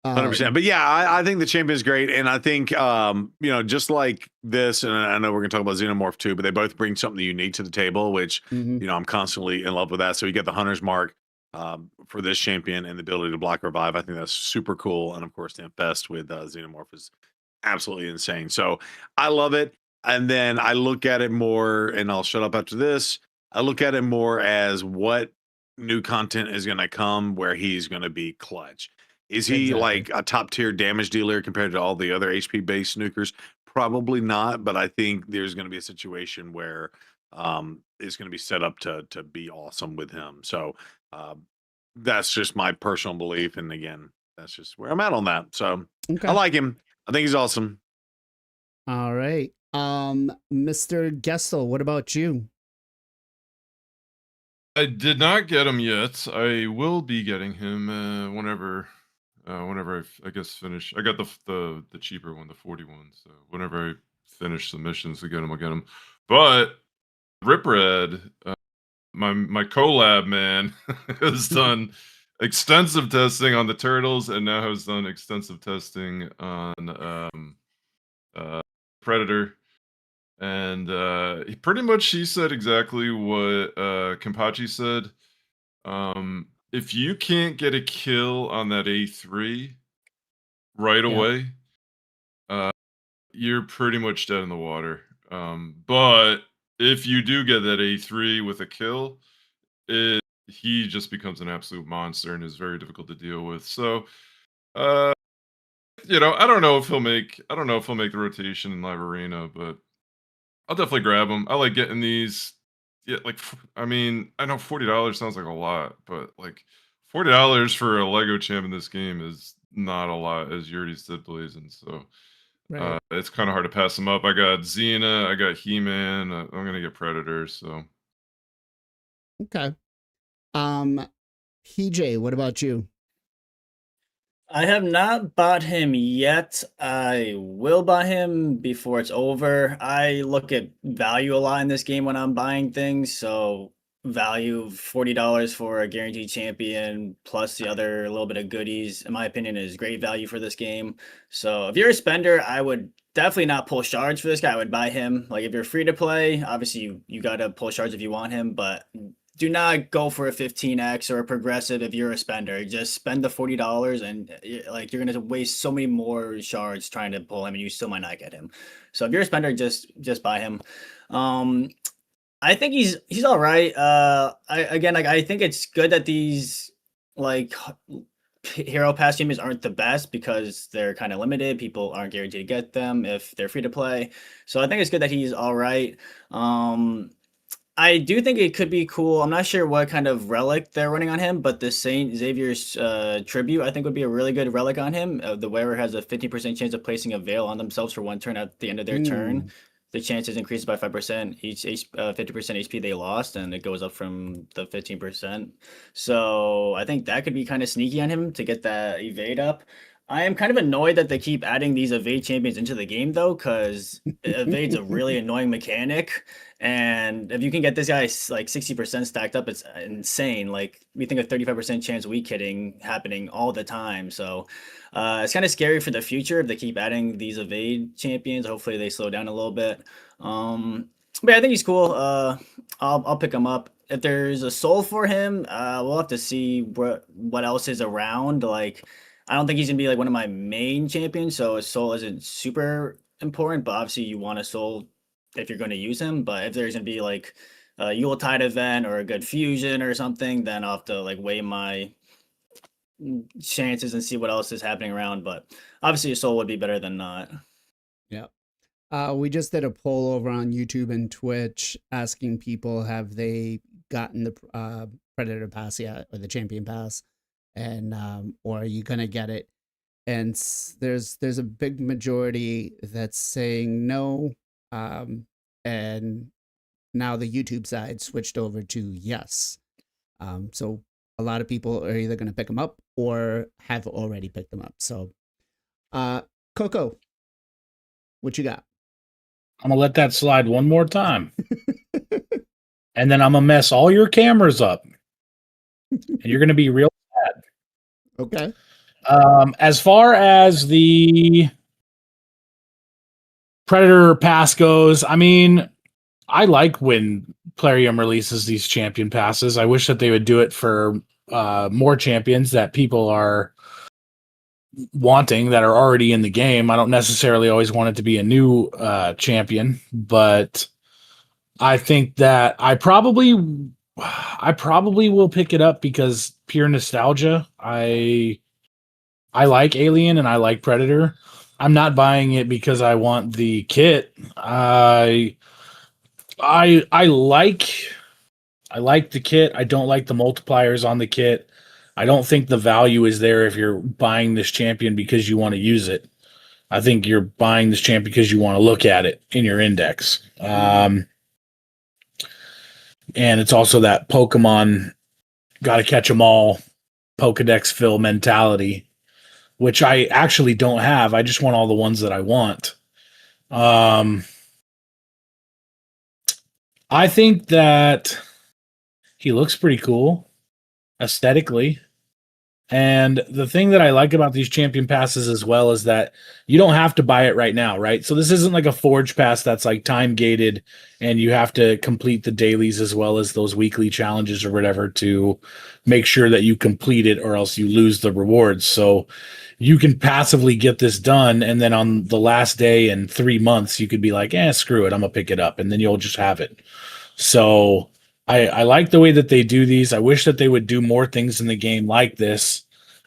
100%. But yeah, I think the champion is great. And I think, just like this, and I know we're going to talk about Xenomorph too, but they both bring something unique to the table, which, I'm constantly in love with that. So you get the Hunter's Mark for this champion and the ability to block revive. I think that's super cool. And of course, the Infest with Xenomorph is absolutely insane. So I love it. And then I look at it more, and I'll shut up after this. I look at it more as what new content is going to come where he's going to be clutch. Is he like a top tier damage dealer compared to all the other HP based nukers? Probably not, but I think there's going to be a situation where it's going to be set up to be awesome with him. So that's just my personal belief. And again, that's just where I'm at on that. So I like him. I think he's awesome. All right. Mr. Gestel, what about you? I did not get him yet. I will be getting him whenever I guess finish. I got the cheaper one, the 41. So whenever I finish the missions to get him, I'll get him. But Ripred, my Colab man, has done extensive testing on the turtles, and now has done extensive testing on Predator. And he said exactly what Kenpachi said. If you can't get a kill on that A3 right away, you're pretty much dead in the water. But if you do get that A3 with a kill, he just becomes an absolute monster and is very difficult to deal with. So, I don't know if he'll make the rotation in Live Arena, but I'll definitely grab them. I like getting these. Yeah, I know $40 sounds like a lot, but like $40 for a Lego champ in this game is not a lot, as you already said, Blazing. So it's kind of hard to pass them up. I got Xena, I got He-Man. I'm gonna get Predator. So okay. PJ, what about you? I have not bought him yet. I will buy him before it's over. I look at value a lot in this game when I'm buying things. So value $40 for a guaranteed champion plus the other little bit of goodies, in my opinion, is great value for this game. So if you're a spender, I would definitely not pull shards for this guy. I would buy him. Like if you're free to play, obviously you got to pull shards if you want him, but do not go for a 15x or a progressive if you're a spender. Just spend the $40 and like you're gonna waste so many more shards trying to pull him, and you still might not get him. So if you're a spender, just buy him. I think he's all right. I think it's good that these like hero pass champions aren't the best because they're kind of limited. People aren't guaranteed to get them if they're free to play. So I think it's good that he's all right. I do think it could be cool. I'm not sure what kind of relic they're running on him, but the Saint Xavier's tribute I think would be a really good relic on him. The wearer has a 50% chance of placing a veil on themselves for one turn at the end of their turn. The chances increase by 5%. Each 50% HP they lost, and it goes up from the 15%. So I think that could be kind of sneaky on him to get that evade up. I am kind of annoyed that they keep adding these evade champions into the game though, because evade's a really annoying mechanic. And if you can get this guy like 60% stacked up, it's insane. Like we think a 35% chance weak hitting happening all the time. So it's kind of scary for the future if they keep adding these evade champions. Hopefully they slow down a little bit. But yeah, I think he's cool. I'll pick him up. If there's a soul for him, we'll have to see what else is around. Like I don't think he's gonna be like one of my main champions, so a soul isn't super important. But obviously, you want a soul if you're going to use him. But if there's gonna be like a Yuletide event or a good fusion or something, then I'll have to like weigh my chances and see what else is happening around. But obviously, a soul would be better than not. Yeah. We just did a poll over on YouTube and Twitch asking people have they gotten the Predator Pass yet or the Champion Pass, and or are you gonna get it? And there's a big majority that's saying no, and now the YouTube side switched over to yes. So a lot of people are either gonna pick them up or have already picked them up. So, Coco, what you got? I'm gonna let that slide one more time. And then I'm gonna mess all your cameras up. And you're gonna be real sad. Okay. As far as the Predator Pass goes, I mean, I like when Plarium releases these champion passes. I wish that they would do it for more champions that people are wanting that are already in the game. I don't necessarily always want it to be a new champion, but I think that I probably will pick it up because pure nostalgia. I like Alien and I like Predator. I'm not buying it because I want the kit. I like the kit. I don't like the multipliers on the kit. I don't think the value is there if you're buying this champion because you want to use it. I think you're buying this champion because you want to look at it in your index. And it's also that Pokemon got to catch them all Pokedex fill mentality, which I actually don't have. I just want all the ones that I want. I think that he looks pretty cool aesthetically. And the thing that I like about these champion passes as well is that you don't have to buy it right now, right? So this isn't like a forge pass that's like time gated and you have to complete the dailies as well as those weekly challenges or whatever to make sure that you complete it or else you lose the rewards. So you can passively get this done. And then on the last day in 3 months, you could be like, screw it. I'm gonna pick it up. And then you'll just have it. So I like the way that they do these. I wish that they would do more things in the game like this.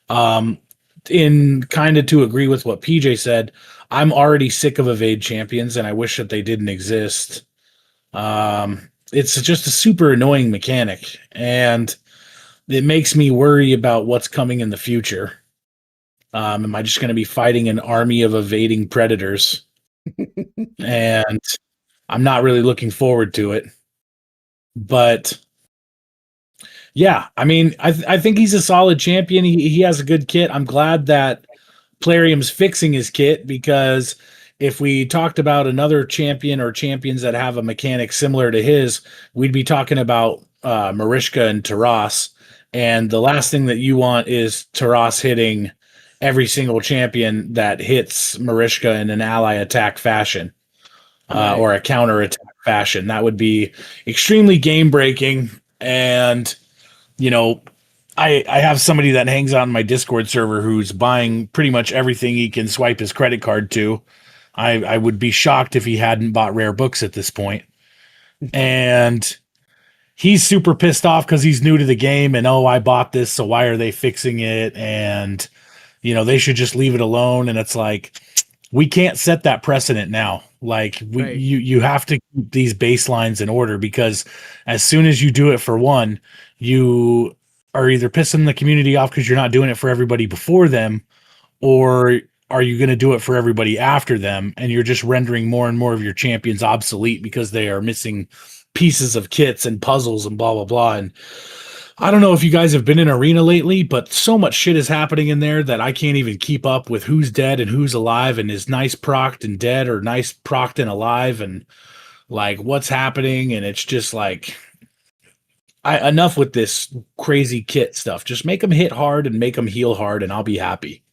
In kind of to agree with what PJ said, I'm already sick of evade champions, and I wish that they didn't exist. It's just a super annoying mechanic, and it makes me worry about what's coming in the future. Am I just going to be fighting an army of evading predators? And I'm not really looking forward to it. But yeah, I mean, I think he's a solid champion. He has a good kit. I'm glad that Plarium's fixing his kit, because if we talked about another champion or champions that have a mechanic similar to his, we'd be talking about Marishka and Taras. And the last thing that you want is Taras hitting every single champion that hits Marishka in an ally attack fashion. Or a counter attack fashion. That would be extremely game breaking. And, you know, I have somebody that hangs out on my Discord server who's buying pretty much everything he can swipe his credit card to. I would be shocked if he hadn't bought rare books at this point. And he's super pissed off because he's new to the game and, oh, I bought this, so why are they fixing it? And, you know, they should just leave it alone. And it's like, we can't set that precedent now. Like Right. you have to keep these baselines in order, because as soon as you do it for one, you are either pissing the community off because you're not doing it for everybody before them, or are you going to do it for everybody after them, and you're just rendering more and more of your champions obsolete because they are missing pieces of kits and puzzles and blah blah blah. And I don't know if you guys have been in Arena lately, but so much shit is happening in there that I can't even keep up with who's dead and who's alive, and is nice procced and dead or nice procced and alive, and like what's happening. And it's just like, enough with this crazy kit stuff. Just make them hit hard and make them heal hard, and I'll be happy.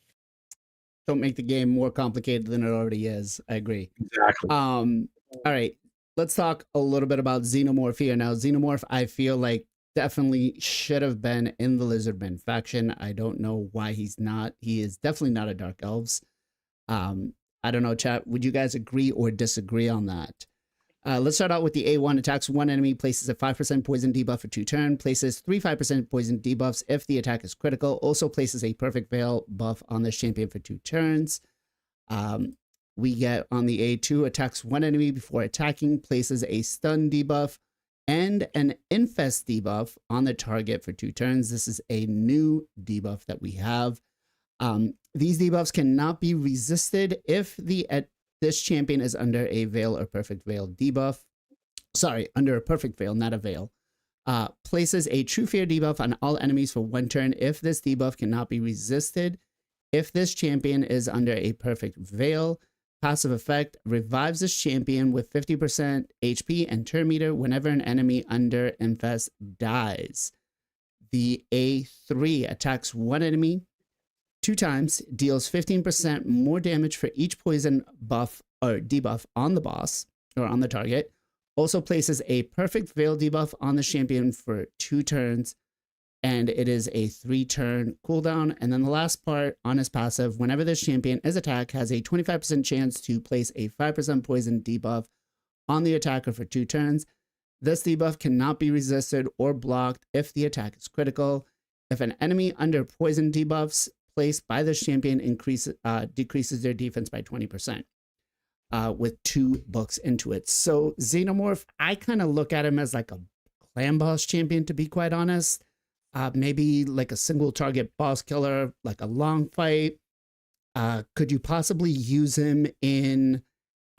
Don't make the game more complicated than it already is. I agree. Exactly. All right. Let's talk a little bit about Xenomorph here. Now, Xenomorph, I feel like definitely should have been in the Lizardmen faction. I don't know why he's not. He is definitely not a Dark Elves. I don't know, chat. Would you guys agree or disagree on that? Let's start out with the A1. Attacks one enemy, places a 5% poison debuff for 2 turns, places 3 5% poison debuffs if the attack is critical, also places a perfect veil buff on this champion for 2 turns. We get on the A2, attacks one enemy before attacking, places a stun debuff and an infest debuff on the target for 2 turns. This is a new debuff that we have. These debuffs cannot be resisted if this champion is under a veil or perfect veil debuff. Sorry, under a perfect veil, not a veil. Places a true fear debuff on all enemies for 1 turn if this debuff cannot be resisted. If this champion is under a perfect veil, passive effect revives this champion with 50% HP and turn meter whenever an enemy under infest dies. The A3 attacks one enemy 2 times, deals 15% more damage for each poison buff or debuff on the boss or on the target. Also places a perfect veil debuff on the champion for 2 turns, and it is a 3-turn cooldown. And then the last part on his passive, whenever this champion is attacked, has a 25% chance to place a 5% poison debuff on the attacker for 2 turns. This debuff cannot be resisted or blocked if the attack is critical. If an enemy under poison debuffs placed by this champion decreases their defense by 20%, with 2 books into it. So Xenomorph, I kind of look at him as like a clan boss champion, to be quite honest. Maybe like a single target boss killer, like a long fight. Could you possibly use him in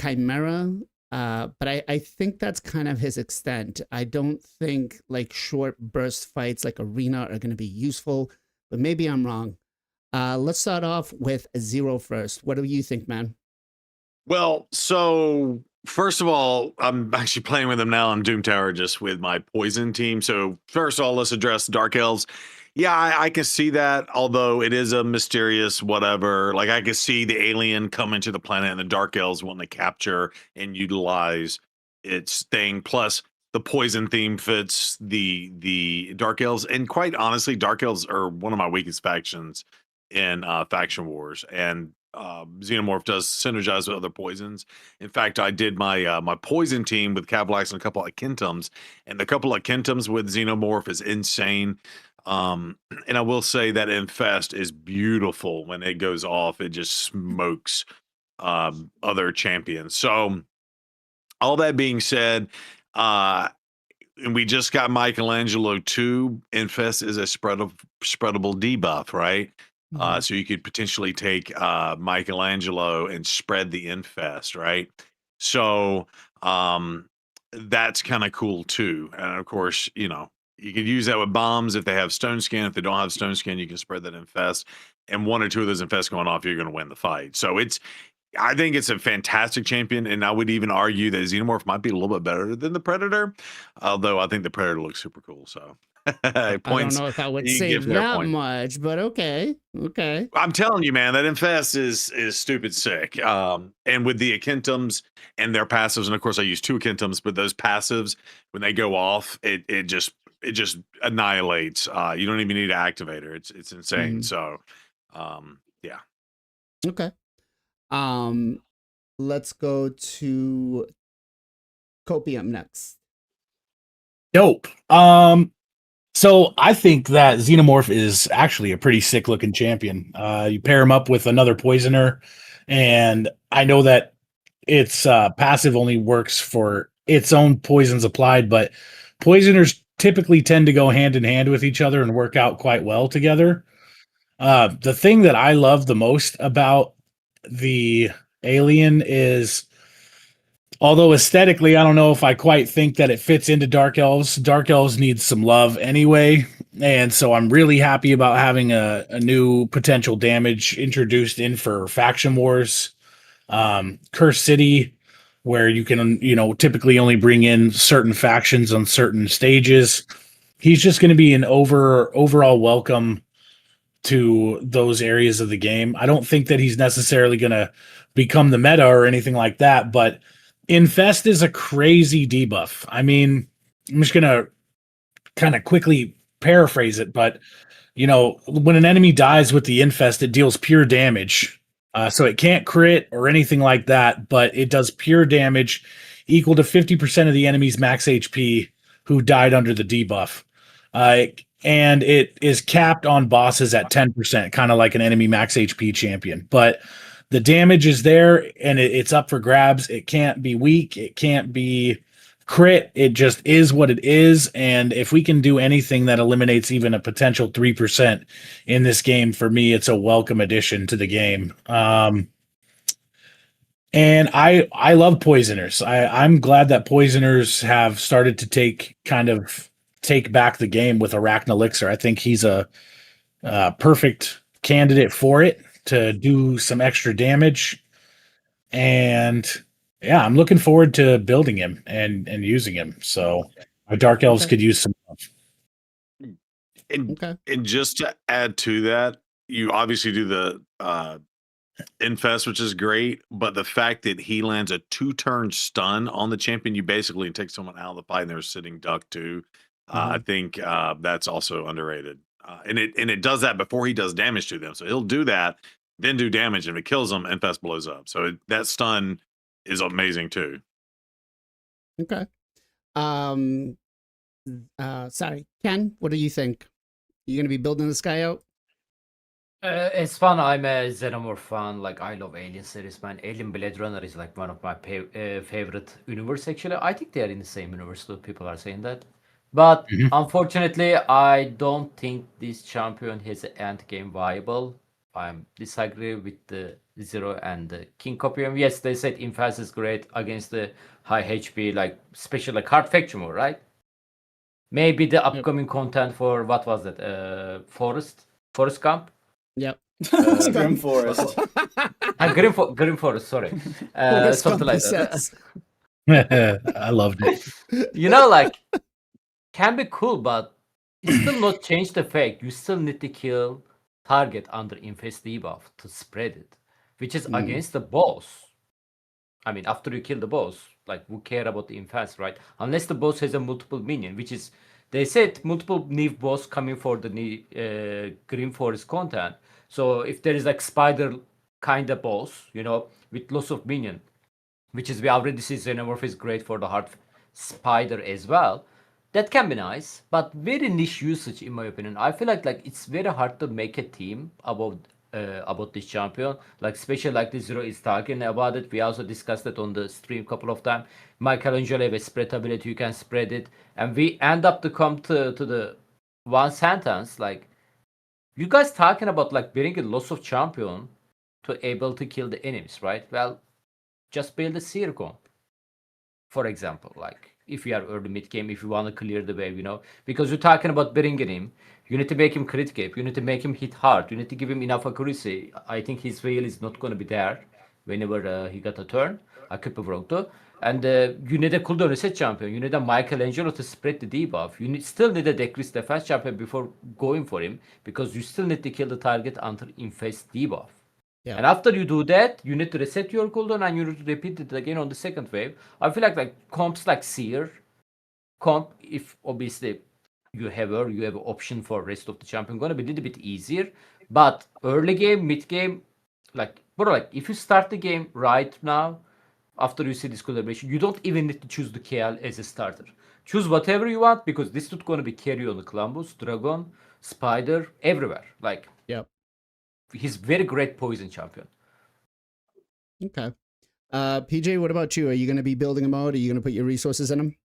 Chimera? But I think that's kind of his extent. I don't think like short burst fights like Arena are going to be useful, but maybe I'm wrong. Let's start off with Zero first. What do you think, man? Well, so first of all, I'm actually playing with them now on Doom Tower just with my poison team. So first of all, let's address Dark Elves. Yeah, I can see that, although it is a mysterious whatever. Like I can see the alien coming to the planet and the Dark Elves want to capture and utilize its thing. Plus, the poison theme fits the Dark Elves. And quite honestly, Dark Elves are one of my weakest factions in Faction Wars. And Xenomorph does synergize with other poisons. In fact, I did my my poison team with Cavlax and a couple of Kentums, and the couple of Kentums with Xenomorph is insane. And I will say that Infest is beautiful when it goes off. It just smokes other champions. So all that being said, and we just got Michelangelo 2. Infest is a spreadable debuff, right? So you could potentially take Michelangelo and spread the infest, right? So that's kind of cool too. And of course, you know, you could use that with bombs if they have stone skin. If they don't have stone skin, you can spread that infest. And 1 or 2 of those infests going off, you're going to win the fight. So I think it's a fantastic champion, and I would even argue that Xenomorph might be a little bit better than the Predator, although I think the Predator looks super cool. So I don't know if I would say that much, but okay. I'm telling you, man, that Infest is stupid sick. And with the Akentums and their passives, and of course I use 2 Akentums, but those passives, when they go off, it just annihilates. You don't even need an activator. It's insane. Mhm. So yeah. Okay. Let's go to Copium next. Dope. So I think that Xenomorph is actually a pretty sick looking champion. You pair him up with another poisoner, and I know that its passive only works for its own poisons applied, but poisoners typically tend to go hand in hand with each other and work out quite well together. The thing that I love the most about the alien is, although aesthetically, I don't know if I quite think that it fits into Dark Elves. Dark Elves needs some love anyway. And so I'm really happy about having a new potential damage introduced in for Faction Wars. Curse City, where you can, typically only bring in certain factions on certain stages. He's just going to be an overall welcome to those areas of the game. I don't think that he's necessarily going to become the meta or anything like that, but Infest is a crazy debuff. I mean, I'm just going to kind of quickly paraphrase it, but when an enemy dies with the Infest, it deals pure damage. So it can't crit or anything like that, but it does pure damage equal to 50% of the enemy's max HP who died under the debuff. And it is capped on bosses at 10%, kind of like an enemy max HP champion. But the damage is there, and it's up for grabs. It can't be weak. It can't be crit. It just is what it is. And if we can do anything that eliminates even a potential 3% in this game, for me, it's a welcome addition to the game. And I love poisoners. I'm glad that poisoners have started to take back the game with Arachne Elixir. I think he's a perfect candidate for it to do some extra damage. And yeah, I'm looking forward to building him and using him. So my Dark Elves could use some love. And just to add to that, you obviously do the Infest, which is great, but the fact that he lands a 2-turn stun on the champion, you basically take someone out of the fight and they're sitting duck too. I think that's also underrated. And it does that before he does damage to them. So he'll do that, then do damage, and if it kills them, Infest blows up. So that stun is amazing too. Okay. Sorry, Ken, what do you think? You gonna be building this guy out? It's fun. I'm a Xenomorph fan. Like, I love Alien series, man. Alien Blade Runner is like one of my favorite universe. Actually, I think they are in the same universe too. People are saying that, but unfortunately, I don't think this champion has an end game viable. I'm disagree with the Zero and the King Copium. Yes, they said Infest is great against the high HP, like especially like hard faction war, right? Maybe the upcoming content for what was that? Forest Camp. Yep. Grim Forest. Grim Forest, sorry. Something like that. I loved it. Like, can be cool, but it still not change the fact you still need to kill target under Infest debuff to spread it, which is against the boss. I mean, after you kill the boss, like, who care about the Infest, right? Unless the boss has a multiple minion, which is, they said multiple new boss coming for the new Grim Forest content. So if there is like spider kind of boss, with lots of minion, which is, we already see Xenomorph is great for the hard spider as well. That can be nice, but very niche usage in my opinion. I feel like it's very hard to make a team about this champion. Like, especially like the Zero is talking about it. We also discussed it on the stream a couple of times. Michelangelo have a spread ability, you can spread it, and we end up to come to the one sentence like, you guys talking about like bringing lots of champion to able to kill the enemies, right? Well, just build a seer comp, for example. Like, if you are early mid game, if you want to clear the wave, because you're talking about bringing him, you need to make him crit cap, you need to make him hit hard, you need to give him enough accuracy. I think his fail is not going to be there whenever he got a turn. I could be wrong too. And you need a cooldown reset champion. You need a Michelangelo to spread the debuff. You still need a decrease defense champion before going for him, because you still need to kill the target under Infest debuff. Yeah. And after you do that, you need to reset your cooldown and you need to repeat it again on the second wave. I feel like comps like Seer, if obviously you have an option for rest of the champion gonna be a little bit easier. But early game, mid game, like bro, like if you start the game right now, after you see this collaboration, you don't even need to choose the KL as a starter. Choose whatever you want because this is gonna be carry on the Columbus, Dragon, Spider, everywhere. Like Yep. he's very great poison champion. Okay. PJ, what about you? Are you going to be building a mode? Are you going to put your resources in them?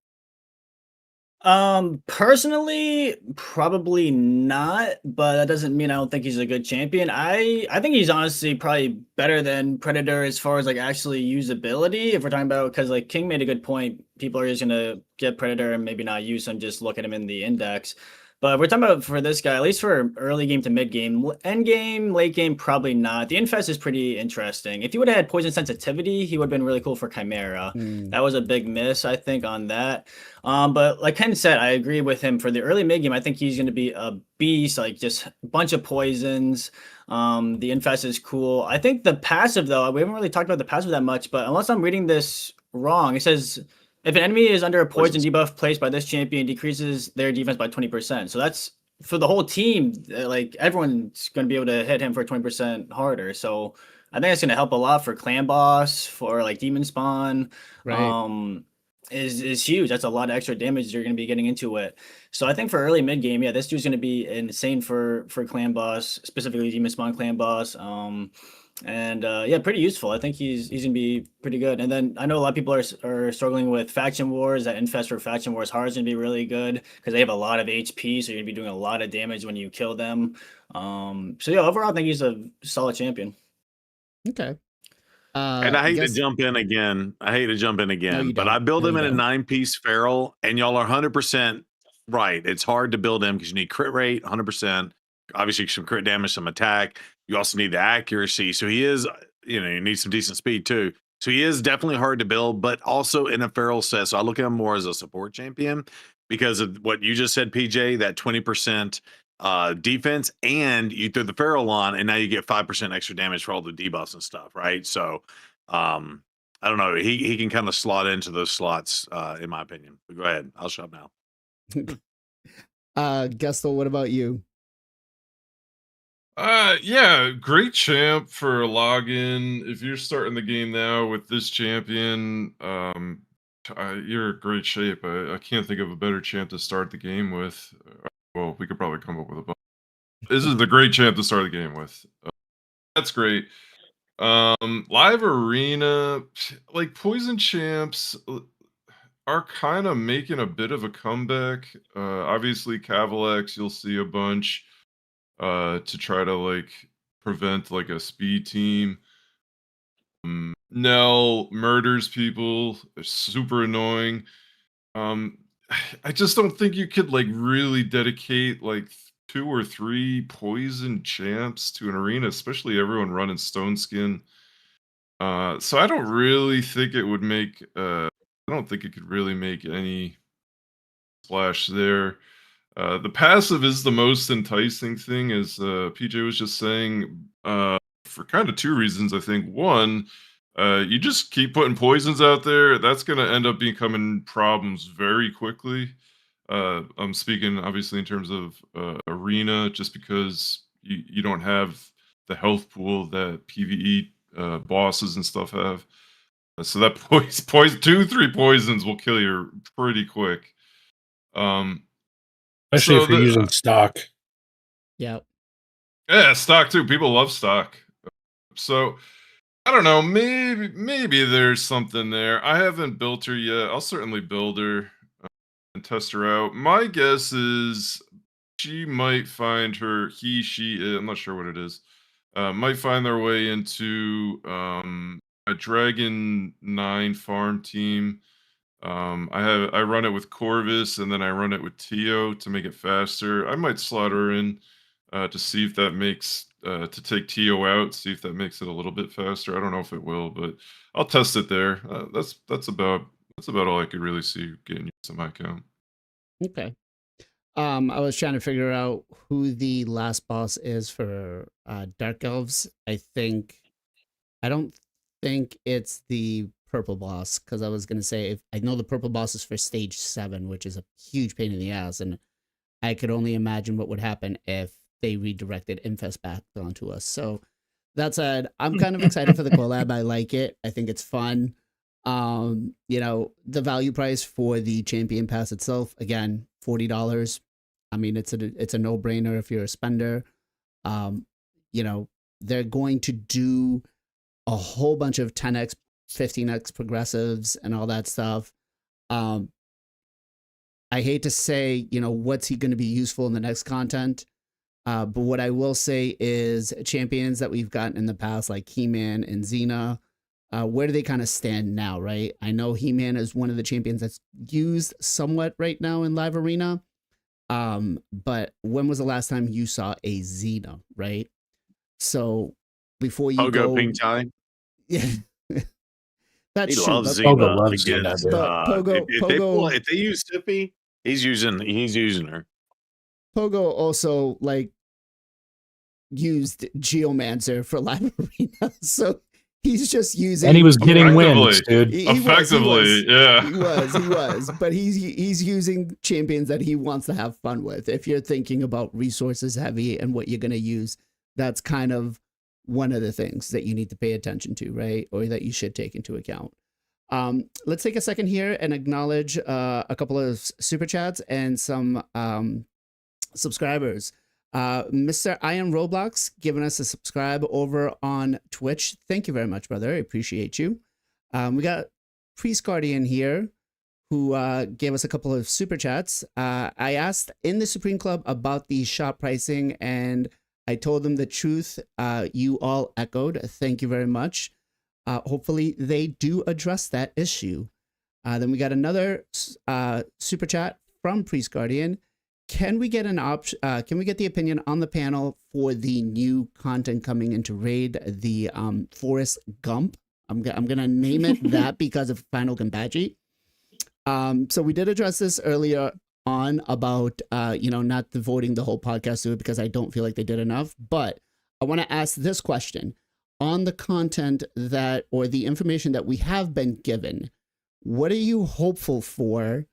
Personally, probably not, but that doesn't mean I don't think he's a good champion. I think he's honestly probably better than Predator as far as like actually usability. If we're talking about, because like King made a good point, people are just gonna get Predator and maybe not use him, just look at him in the index. But if we're talking about for this guy, at least for early game to mid game, end game, late game, probably not. The Infest is pretty interesting. If he would have had poison sensitivity, he would have been really cool for Chimera. That was a big miss, I think, on that. But like Ken said, I agree with him for the early mid game. I think he's going to be a beast, like just a bunch of poisons. The Infest is cool. I think the passive, though, we haven't really talked about the passive that much, but unless I'm reading this wrong, it says if an enemy is under a poison debuff placed by this champion, decreases their defense by 20%. So that's for the whole team. Like everyone's going to be able to hit him for 20% harder. So I think it's going to help a lot for clan boss, for like demon spawn. Right. Is huge. That's a lot of extra damage you're going to be getting into it. So I think for early mid game, yeah, this dude's going to be insane for clan boss, specifically demon spawn clan boss. Yeah, pretty useful. I think he's gonna be pretty good. And then I know a lot of people are struggling with faction wars. That Infest for faction wars hard is gonna be really good because they have a lot of HP, so you're gonna be doing a lot of damage when you kill them. So yeah, overall, I think he's a solid champion. Okay. And I hate to jump in again. you But don't. I build No, him you in a don't. 9-piece feral, and y'all are 100% right. It's hard to build him because you need crit rate, 100%. Obviously, some crit damage, some attack. You also need the accuracy. So he is, you need some decent speed too. So he is definitely hard to build, but also in a feral set. So I look at him more as a support champion because of what you just said, PJ, that 20% defense, and you throw the feral on, and now you get 5% extra damage for all the debuffs and stuff, right? So I don't know. He can kind of slot into those slots, in my opinion. But go ahead. I'll shut up now. Gestel, what about you? Yeah, great champ for a login. If you're starting the game now with this champion, you're in great shape. I can't think of a better champ to start the game with. Well, we could probably come up with a bunch. This is the great champ to start the game with. That's great. Live arena, like poison champs are kind of making a bit of a comeback. Obviously, Cavalex, you'll see a bunch to try to like prevent like a speed team. Nell murders people. They're super annoying. I just don't think you could like really dedicate like 2 or 3 poison champs to an arena, especially everyone running Stone Skin. So I don't really think it would make. I don't think it could really make any splash there. The passive is the most enticing thing, as PJ was just saying, for kind of 2 reasons. I think one, you just keep putting poisons out there. That's going to end up becoming problems very quickly. I'm speaking obviously in terms of arena, just because you don't have the health pool that PVE bosses and stuff have. So that poison 2-3 poisons will kill you pretty quick. Especially So if you're using stock. Yeah. Yeah, stock too. People love stock. So I don't know. Maybe there's something there. I haven't built her yet. I'll certainly build her and test her out. My guess is she might find her she. I'm not sure what it is. Might find their way into a Dragon 9 farm team. I run it with Corvus, and then I run it with Tio to make it faster. I might slot her in to see if that makes to take Tio out, see if that makes it a little bit faster. I don't know if it will, but I'll test it there. That's about all I could really see getting used to my account. Okay. I was trying to figure out who the last boss is for Dark Elves. I don't think it's the purple boss, because I was gonna say, if I know the purple boss is for stage 7, which is a huge pain in the ass, and I could only imagine what would happen if they redirected Infest back onto us. So that said, I'm kind of excited for the collab. I like it. I think it's fun. You know, the value price for the champion pass itself, again, $40. I mean, it's a no-brainer if you're a spender. You know, they're going to do a whole bunch of 10x, 15x progressives and all that stuff. I hate to say, you know, what's he going to be useful in the next content? But what I will say is champions that we've gotten in the past, like He-Man and Xena, where do they kind of stand now, right? I know He-Man is one of the champions that's used somewhat right now in Live Arena. But when was the last time you saw a Xena, right? So before you go... Ping Chai. Yeah. That's He true. loves but- Xena. Pogo loves again. Xena, dude. But Pogo, If they use Sippy, he's using her. Pogo also like used Geomancer for Live Arena, so he's just using. And he was getting Effectively. wins, dude. He Effectively, yeah. He was, but he's using champions that he wants to have fun with. If you're thinking about resources heavy and what you're gonna use, that's kind of one of the things that you need to pay attention to, right? Or that you should take into account. Let's take a second here and acknowledge a couple of super chats and some subscribers. Mr. I Am Roblox giving us a subscribe over on Twitch. Thank you very much, brother. I appreciate you. We got Priest Guardian here who gave us a couple of super chats. I asked in the Supreme Club about the shop pricing and I told them the truth. You all echoed. Thank you very much. Hopefully they do address that issue. Then we got another super chat from Priest Guardian. Can we get an option? Can we get the opinion on the panel for the new content coming into Raid, the Forest Gump? I'm gonna name it that because of Final Gambachi. So we did address this earlier on about you know, not devoting the whole podcast to it because I don't feel like they did enough. But I want to ask this question on the content that or the information that we have been given. What are you hopeful for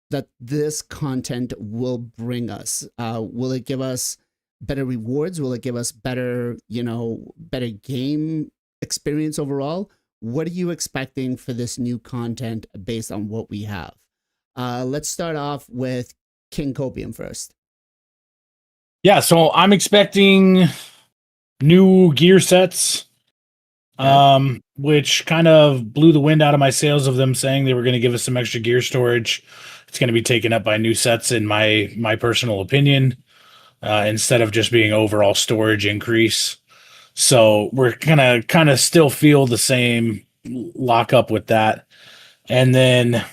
that this content will bring us? Will it give us better rewards? Will it give us better, you know, better game experience overall? What are you expecting for this new content based on what we have? Let's start off with King Copium first. Yeah, so I'm expecting new gear sets, which kind of blew the wind out of my sails of them saying they were going to give us some extra gear storage. It's going to be taken up by new sets in my personal opinion, instead of just being overall storage increase. So we're gonna kind of still feel the same lock up with that. And then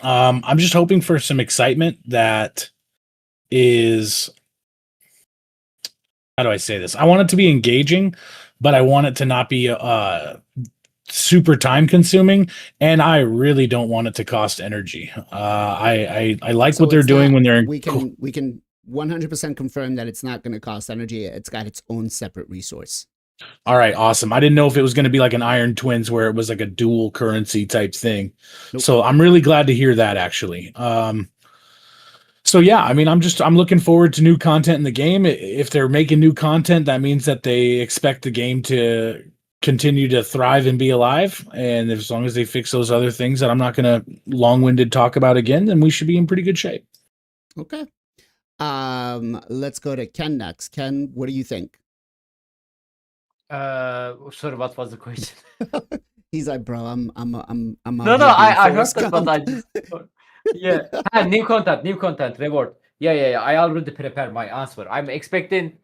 I'm just hoping for some excitement that is, how do I say this? I want it to be engaging, but I want it to not be super time consuming, and I really don't want it to cost energy. I like So what they're it's doing not- when they're we can 100% confirm that it's not going to cost energy. It's got its own separate resource. All right, awesome. I didn't know if it was going to be like an Iron Twins where it was like a dual currency type thing. Nope. So I'm really glad to hear that actually. So yeah, I mean, I'm looking forward to new content in the game. If they're making new content, that means that they expect the game to continue to thrive and be alive. And as long as they fix those other things that I'm not going to long-winded talk about again, then we should be in pretty good shape. Okay. Let's go to Ken next. Ken, what do you think? Sorry, what was the question? He's like, bro, I'm No, out no, here being I heard Forrest that, but I Gump. just yeah. New content, reward. Yeah. I already prepare my answer. I'm expecting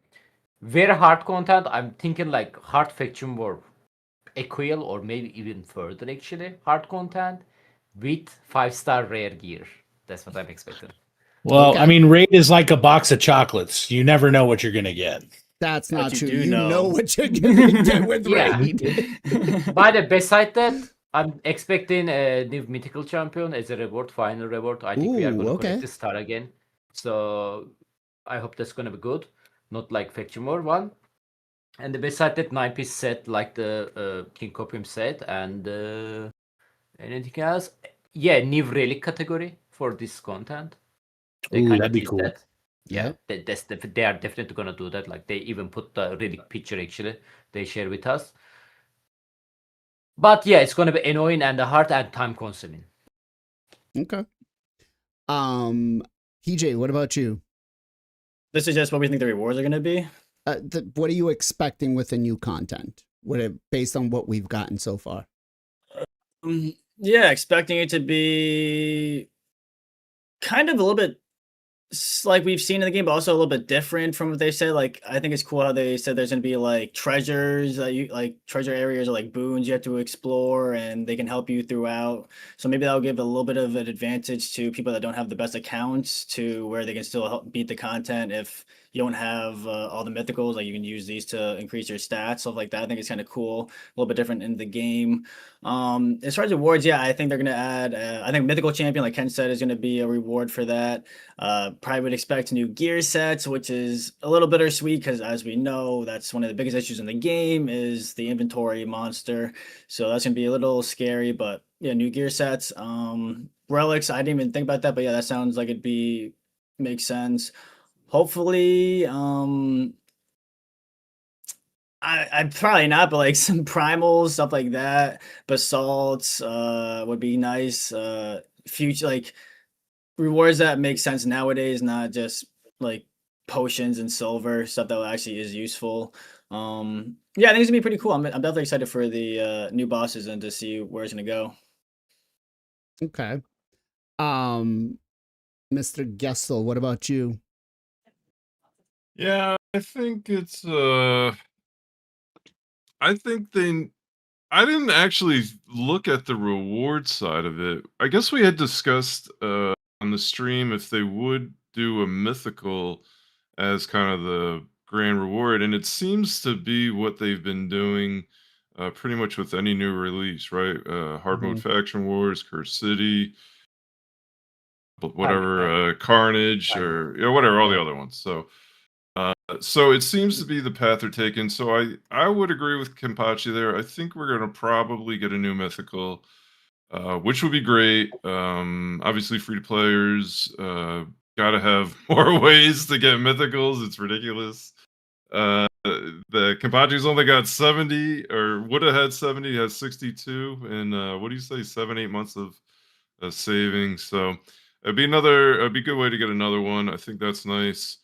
very hard content. I'm thinking like hard faction war, a QOL, or maybe even further actually hard content with 5-star rare gear. That's what I'm expecting. Well, Okay. I mean, Raid is like a box of chocolates. You never know what you're going to get. That's But not you true. do You know. know what you're gonna get with Yeah. Raid. By the beside that, I'm expecting a new mythical champion as a reward, final reward. I think we are Ooh, going to okay. collect the star again. So I hope that's going to be good. Not like Faction War one. And beside that, 9-piece set like the King Copium set. And anything else? Yeah, new relic category for this content. They Ooh, kinda that'd be teased cool. that. Yeah. They are definitely gonna do that. Like they even put the really picture actually they share with us. But yeah, it's gonna be annoying and hard and time consuming. Okay. PJ, what about you? This is just what we think the rewards are going to be. What are you expecting with the new content? Based on what we've gotten so far? Yeah, expecting it to be kind of a little bit like we've seen in the game, but also a little bit different from what they said. Like, I think it's cool how they said there's gonna be like treasures, like treasure areas or like boons you have to explore, and they can help you throughout. So maybe that'll give a little bit of an advantage to people that don't have the best accounts, to where they can still help beat the content if you don't have all the mythicals. Like you can use these to increase your stats, stuff like that. I think it's kind of cool, a little bit different in the game. As far as rewards, yeah, I think they're gonna add. I think mythical champion, like Ken said, is gonna be a reward for that. Probably would expect new gear sets, which is a little bittersweet because, as we know, that's one of the biggest issues in the game is the inventory monster. So that's gonna be a little scary, but yeah, new gear sets. Relics, I didn't even think about that, but yeah, that sounds like it'd be makes sense. Hopefully, I probably not, but like some primals, stuff like that. Basalts would be nice. Future like rewards that make sense nowadays, not just like potions and silver, stuff that actually is useful. Yeah, I think it's gonna be pretty cool. I'm definitely excited for the new bosses and to see where it's gonna go. Okay. Mr. Gessel, what about you? Yeah, I think it's I think they I didn't actually look at the reward side of it. I guess we had discussed on the stream if they would do a mythical as kind of the grand reward, and it seems to be what they've been doing pretty much with any new release, right? Hard mode Mhm. faction wars, Curse City, but Private whatever, Carnage, Private. or whatever, all the Yeah. other ones. So it seems to be the path they're taking. So I would agree with Kenpachi there. I think we're gonna probably get a new mythical, which would be great. Obviously, free to players gotta have more ways to get mythicals. It's ridiculous. The Kenpachi's only got 70, or would have had 70, has 62, and what do you say, 7-8 months of saving. So it'd be a good way to get another one. I think that's nice.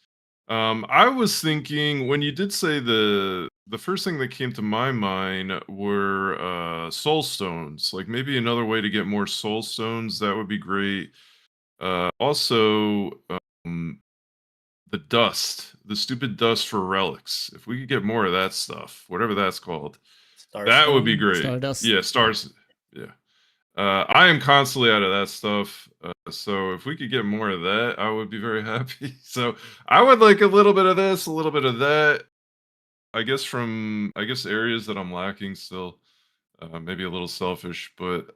I was thinking when you did say the first thing that came to my mind were soul stones. Like maybe another way to get more soul stones, that would be great. Also, the dust, the stupid dust for relics. If we could get more of that stuff, whatever that's called, that would be Starstone. great. Stardust. Yeah, stars. Yeah. I am constantly out of that stuff. So if we could get more of that, I would be very happy. So I would like a little bit of this, a little bit of that. I guess areas that I'm lacking still. Maybe a little selfish, but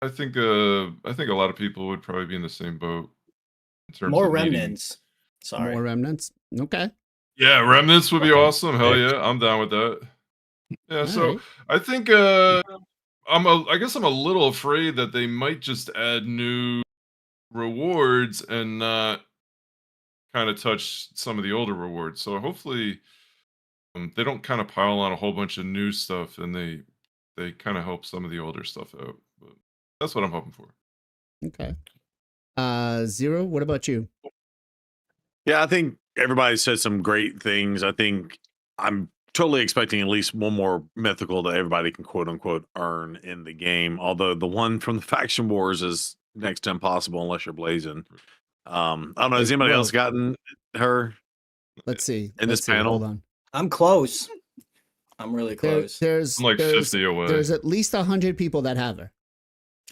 I think a lot of people would probably be in the same boat in terms More of needing. remnants. Sorry. More remnants. Okay. Yeah, remnants would be Okay. awesome. Hell yeah, I'm down with that. Yeah, All so right. I think I guess I'm a little afraid that they might just add new rewards and not kind of touch some of the older rewards. So hopefully they don't kind of pile on a whole bunch of new stuff and they kind of help some of the older stuff out. But that's what I'm hoping for. Okay. Zero, what about you? Yeah, I think everybody said some great things. I think I'm totally expecting at least one more mythical that everybody can quote unquote earn in the game. Although the one from the faction wars is next to impossible unless you're blazing. I don't know. Has anybody else gotten her Let's see. in this panel? Hold on. I'm close. I'm really close. There's I'm like 50 away. There's at least 100 people that have her.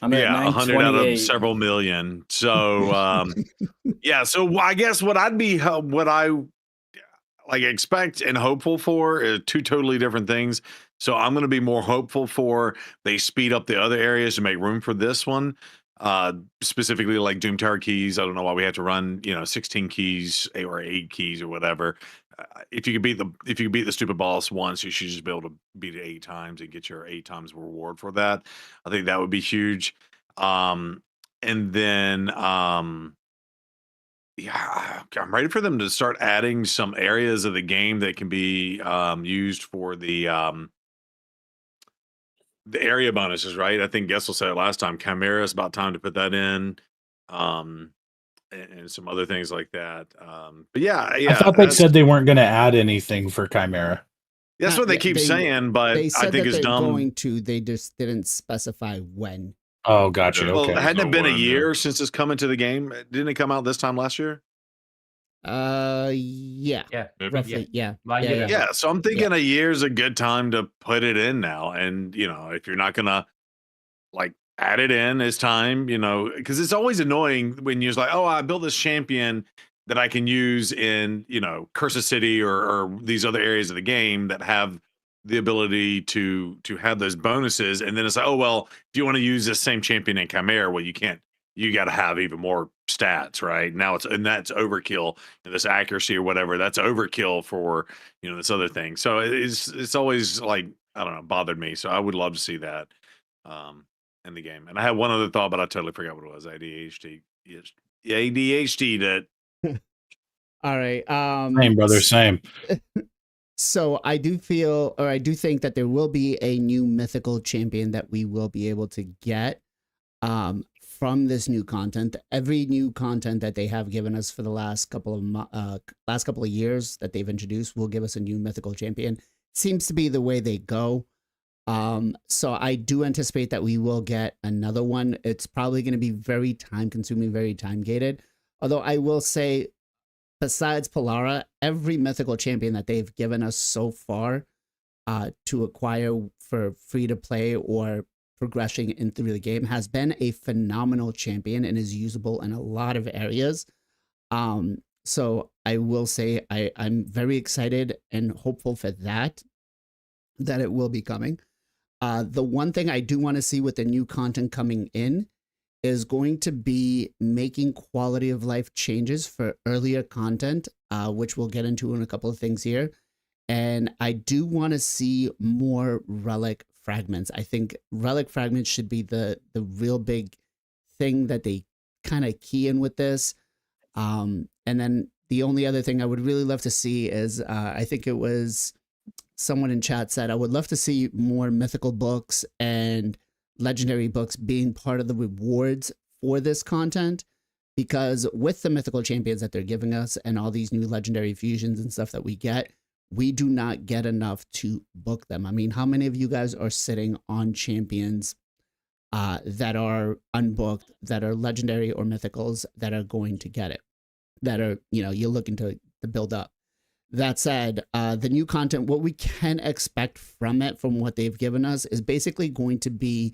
I'm at 100 out of 928. several million. So yeah. So I guess what I like expect and hopeful for is two totally different things. So I'm going to be more hopeful for they speed up the other areas to make room for this one. Specifically like Doom Tower keys. I don't know why we had to run, 16 keys or 8 keys or whatever. If you could beat the stupid boss once, you should just be able to beat it 8 times and get your 8 times reward for that. I think that would be huge. And then yeah, I'm ready for them to start adding some areas of the game that can be used for the area bonuses, right? I think Gessel said it last time. Chimera is about time to put that in, um, and some other things like that. But yeah, I yeah, thought they said they weren't going to add anything for Chimera. that's what they Yeah, keep saying. But they I said think that it's they're dumb. going to. They just didn't specify when. Oh, gotcha. Yeah. Okay. Well, hadn't it been a When, year since it's come into the game? Didn't it come out this time last year? Yeah, Yeah. Maybe. roughly. Yeah, One yeah, year yeah. ago. Yeah, so I'm thinking a year's a good time to put it in now. And if you're not gonna like add it in, it's time, because it's always annoying when you're just like, oh, I built this champion that I can use in, Curse City or these other areas of the game that have the ability to have those bonuses. And then it's like, oh well, if you want to use this same champion in Chimera, well, you can't. You got to have even more stats, right? Now that's overkill. This accuracy or whatever, that's overkill for this other thing. So it's always like, I don't know, bothered me. So I would love to see that in the game. And I had one other thought, but I totally forgot what it was. ADHD. Yes. ADHD that. All right. Same, brother. Same. So I do feel, or I do think that there will be a new mythical champion that we will be able to get from this new content. Every new content that they have given us for the last couple of years that they've introduced will give us a new mythical champion. Seems to be the way they go. So I do anticipate that we will get another one. It's probably going to be very time consuming, very time gated. Although I will say, besides Polara, every mythical champion that they've given us so far to acquire for free to play or progressing in through the game has been a phenomenal champion and is usable in a lot of areas. So I will say I'm very excited and hopeful for that it will be coming. The one thing I do want to see with the new content coming in is going to be making quality of life changes for earlier content, which we'll get into in a couple of things here. And I do want to see more relic fragments. I think relic fragments should be the real big thing that they kind of key in with this. And then the only other thing I would really love to see is I think it was someone in chat said, I would love to see more mythical books and legendary books being part of the rewards for this content, because with the mythical champions that they're giving us and all these new legendary fusions and stuff that we get, we do not get enough to book them. I mean, how many of you guys are sitting on champions that are unbooked, that are legendary or mythicals, that are going to get it, that are, you're looking to build up? That said, the new content, what we can expect from it, from what they've given us, is basically going to be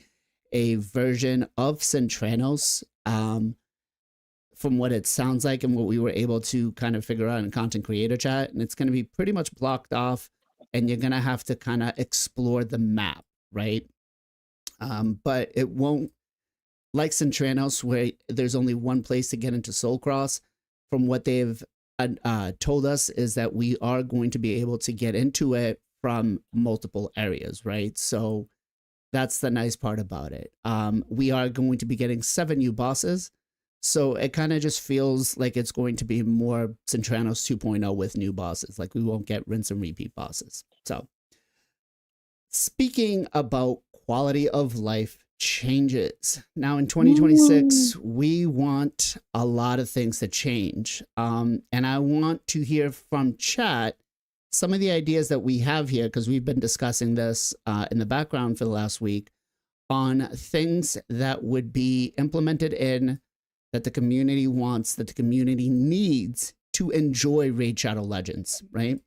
a version of Centranos, from what it sounds like and what we were able to kind of figure out in content creator chat. And it's going to be pretty much blocked off, and you're going to have to kind of explore the map, right? But it won't, like Centranos, where there's only one place to get into Soulcross. From what they've told us is that we are going to be able to get into it from multiple areas, right? So that's the nice part about it. We are going to be getting 7 new bosses, so it kind of just feels like it's going to be more Centranos 2.0 with new bosses. Like, we won't get rinse and repeat bosses. So speaking about quality of life changes, now in 2026, we want a lot of things to change. And I want to hear from chat some of the ideas that we have here, because we've been discussing this in the background for the last week, on things that would be implemented in, that the community wants, that the community needs to enjoy Raid Shadow Legends, right?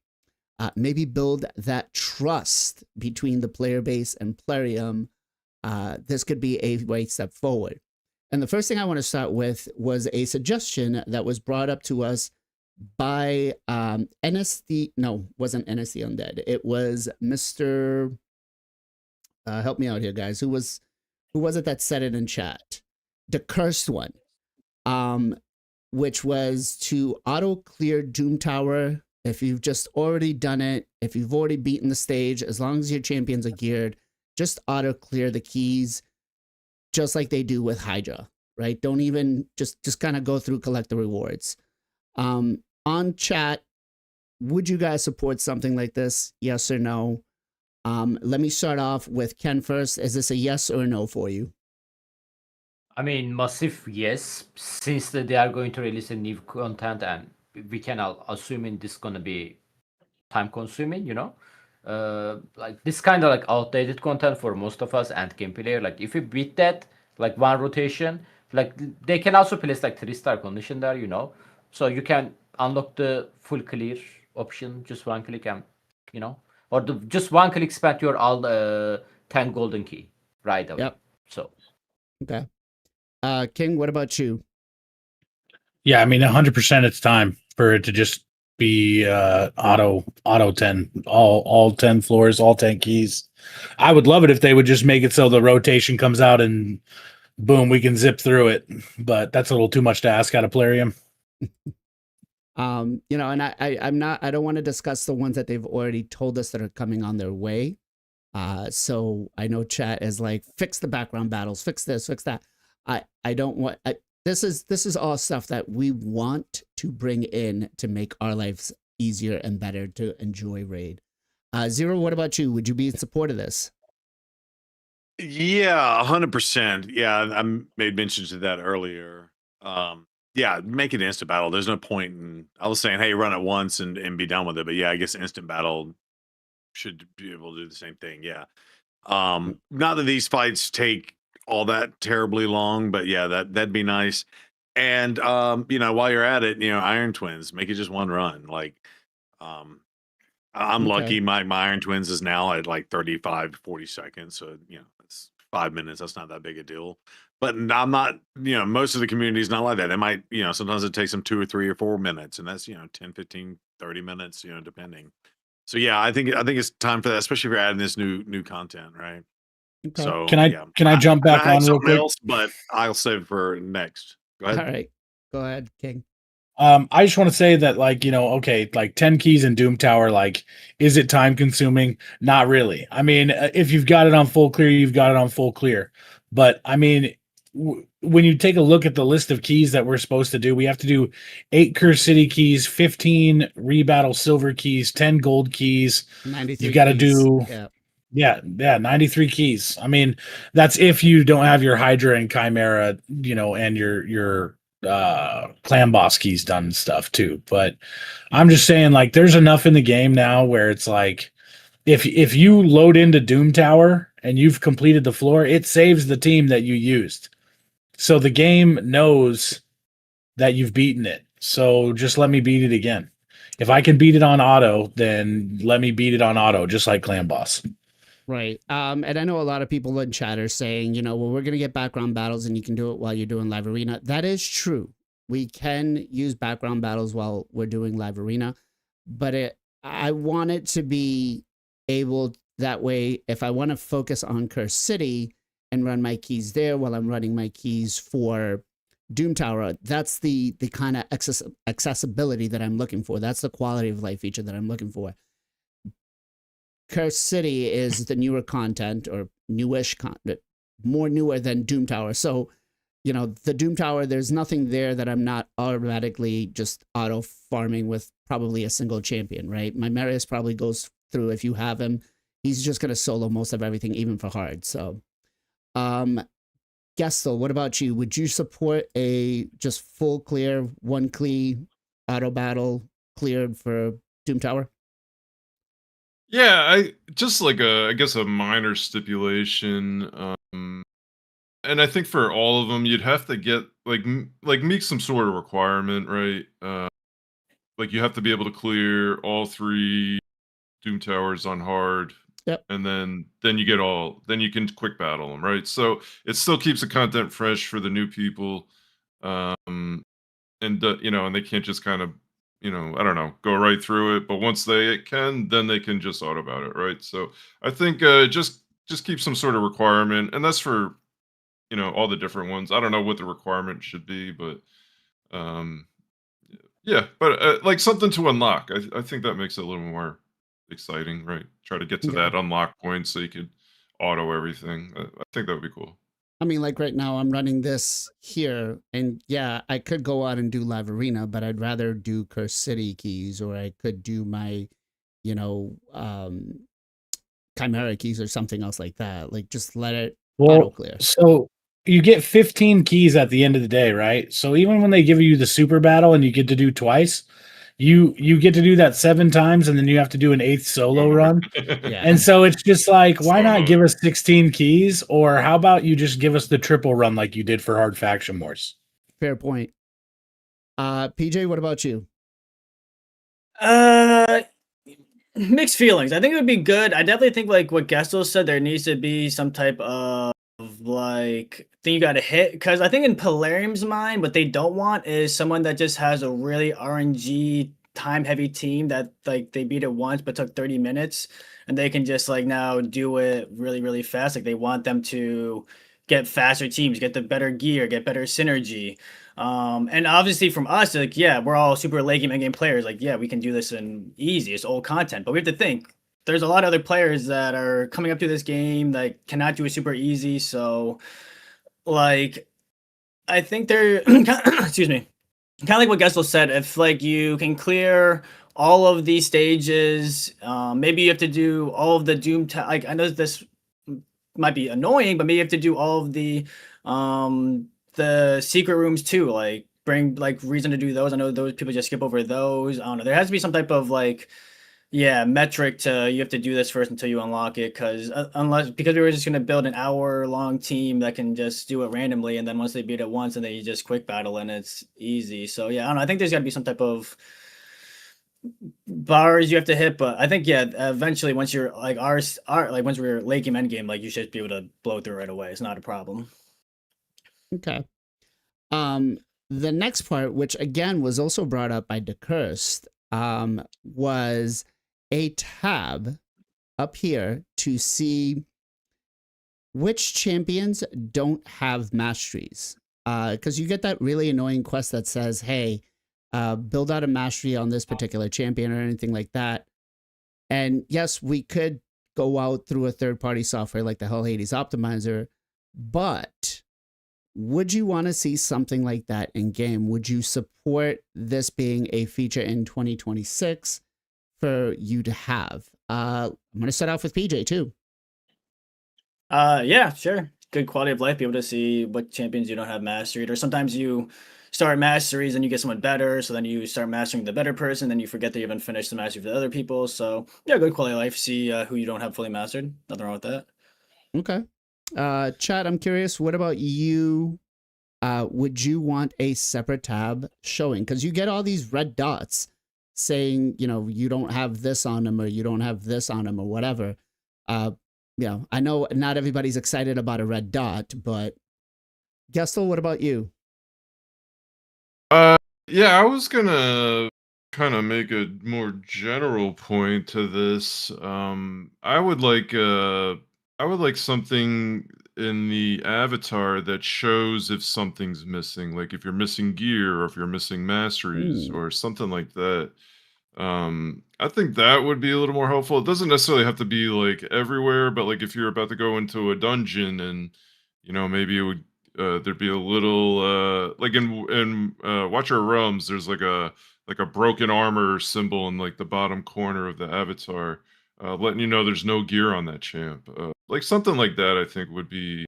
Maybe build that trust between the player base and Plarium. This could be a right step forward. And the first thing I want to start with was a suggestion that was brought up to us by NSD. No, wasn't NSD Undead. It was Mr. Help me out here, guys. Who was it that said it in chat? The Cursed One, which was to auto clear Doom Tower if you've just already done it. If you've already beaten the stage, as long as your champions are geared, just auto clear the keys, just like they do with Hydra, right? Don't even just kind of go through, collect the rewards. On chat, would you guys support something like this? Yes or no? Let me start off with Ken first. Is this a yes or a no for you? I mean, massive yes, since they are going to release a new content, and we can assuming this gonna be time consuming, like this kind of like outdated content for most of us and game player. Like if you beat that, like one rotation, like they can also place like 3-star condition there, so you can unlock the full clear option, just one click, and or just one click spend your all 10 golden key right away. Yep. So Okay. King, what about you? Yeah, I mean, 100% it's time for it to just be auto 10, all 10 floors, all 10 keys. I would love it if they would just make it so the rotation comes out and boom, we can zip through it. But that's a little too much to ask out of Plarium. And I don't want to discuss the ones that they've already told us that are coming on their way. So I know chat is like, fix the background battles, fix this, fix that. I don't want. This is all stuff that we want to bring in to make our lives easier and better to enjoy Raid. Zero, what about you? Would you be in support of this? Yeah, 100%. Yeah, I made mention to that earlier. Yeah, make it instant battle. There's no point in. I was saying, hey, run it once and be done with it. But yeah, I guess instant battle should be able to do the same thing. Yeah. Not that these fights take all that terribly long, but yeah, that'd be nice. And while you're at it, Iron Twins, make it just one run. Like, I'm Okay. lucky. My Iron Twins is now at like 35 to 40 seconds, so it's 5 minutes. That's not that big a deal. But I'm not. Most of the community is not like that. They might, sometimes it takes them 2 or 3 or 4 minutes, and that's 10, 15, 30 minutes, depending. So yeah, I think it's time for that, especially if you're adding this new content, right? Okay. So Can I jump back I had on real something quick? else, but I'll save it for next. Go ahead. All right. Go ahead, King. I just want to say that, like, okay, like 10 keys in Doom Tower, like, is it time consuming? Not really. I mean, if you've got it on full clear, you've got it on full clear. But I mean, when you take a look at the list of keys that we're supposed to do, we have to do 8 Curse City keys, 15 Rebattle Silver keys, 10 gold keys. 93 You got to keys. do, yeah, 93 keys. I mean, that's if you don't have your Hydra and Chimera, and your clan boss keys done and stuff too. But I'm just saying, like, there's enough in the game now where it's like, if you load into Doom Tower and you've completed the floor, it saves the team that you used. So the game knows that you've beaten it. So just let me beat it again. If I can beat it on auto, then let me beat it on auto, just like clan boss. Right. And I know a lot of people in chat are saying, well, we're going to get background battles and you can do it while you're doing live arena. That is true. We can use background battles while we're doing live arena, but I want it to be able that way. If I want to focus on Curse City and run my keys there while I'm running my keys for Doom Tower, that's the kind of accessibility that I'm looking for. That's the quality of life feature that I'm looking for. Curse City is the newer content, or newish content, more newer than Doom Tower. So, the Doom Tower, there's nothing there that I'm not automatically just auto farming with probably a single champion, right? My Marius probably goes through, if you have him, he's just going to solo most of everything, even for hard. So, Gestel, what about you? Would you support a just full clear, one clear auto battle cleared for Doom Tower? Yeah, I just like I guess a minor stipulation. And I think for all of them, you'd have to get like make some sort of requirement, right? Like you have to be able to clear all 3 Doom Towers on hard. Yep. And then you can quick battle them, right? So it still keeps the content fresh for the new people. And they can't just kind of, I don't know, go right through it. But once they can, then they can just auto about it, right? So I think just keep some sort of requirement, and that's for all the different ones. I don't know what the requirement should be, but yeah, but like something to unlock. I think that makes it a little more exciting, right? Try to get to that unlock point so you could auto everything. I think that would be cool. I mean, like right now, I'm running this here, and yeah, I could go out and do Live Arena, but I'd rather do Curse City keys, or I could do my, you know, Chimera keys or something else like that. Like, just let it auto Well, clear. so you get 15 keys at the end of the day, right? So even when they give you the super battle and you get to do twice, you get to do that 7 times, and then you have to do an 8th solo run. Yeah. And so it's just like, why not Solo. give us 16 keys? Or how about you just give us the triple run like you did for Hard Faction Wars? Fair point. PJ, what about you? Mixed feelings. I think it would be good. I definitely think like what Gestel said, there needs to be some type of like thing you got to hit, because I think in Polarium's mind, what they don't want is someone that just has a really RNG time heavy team that like they beat it once but took 30 minutes and they can just like now do it really really fast. Like they want them to get faster teams, get the better gear, get better synergy. And obviously from us, like, yeah, we're all super leggy main game players. Like, yeah, we can do this in easy. It's old content, but we have to think there's a lot of other players that are coming up to this game that cannot do it super easy. So, like, I think they're, excuse me, kind of like what Gessel said. If like you can clear all of these stages, maybe you have to do all of the Doom. Like, I know this might be annoying, but maybe you have to do all of the secret rooms too. Like bring like reason to do those. I know those people just skip over those. I don't know. There has to be some type of like metric to you have to do this first until you unlock it, because because we were just going to build an hour-long team that can just do it randomly, and then once they beat it once and then you just quick battle and it's easy. So yeah, I don't know. I think there's got to be some type of bars you have to hit, but I think eventually once you're like our like once we're late game end game, like you should be able to blow through right away. It's not a problem. Okay. The next part, which again was also brought up by DeCurst, was a tab up here to see which champions don't have masteries. Because you get that really annoying quest that says, hey, build out a mastery on this particular champion or anything like that. And yes, we could go out through a third-party software like the Hell Hades Optimizer, but would you want to see something like that in game? Would you support this being a feature in 2026 for you to have? I'm going to start off with PJ too. Yeah, sure. Good quality of life, be able to see what champions you don't have mastered, or sometimes you start masteries and you get someone better, so then you start mastering the better person, then you forget that you haven't finished the mastery for the other people. So yeah, good quality of life. See who you don't have fully mastered. Nothing wrong with that. Okay. Chad, I'm curious, what about you? Would you want a separate tab showing? Because you get all these red dots saying, you know, you don't have this on them or you don't have this on them or whatever. I know not everybody's excited about a red dot, but Gestel, what about you? Yeah, I was gonna kind of make a more general point to this. I would like something in the avatar that shows if something's missing, like if you're missing gear or if you're missing masteries or something like that. I think that would be a little more helpful. It doesn't necessarily have to be like everywhere, but like if you're about to go into a dungeon and maybe it would there'd be a little like in Watcher of Realms, there's like a broken armor symbol in like the bottom corner of the avatar, letting you know there's no gear on that champ. Like something like that, I think would be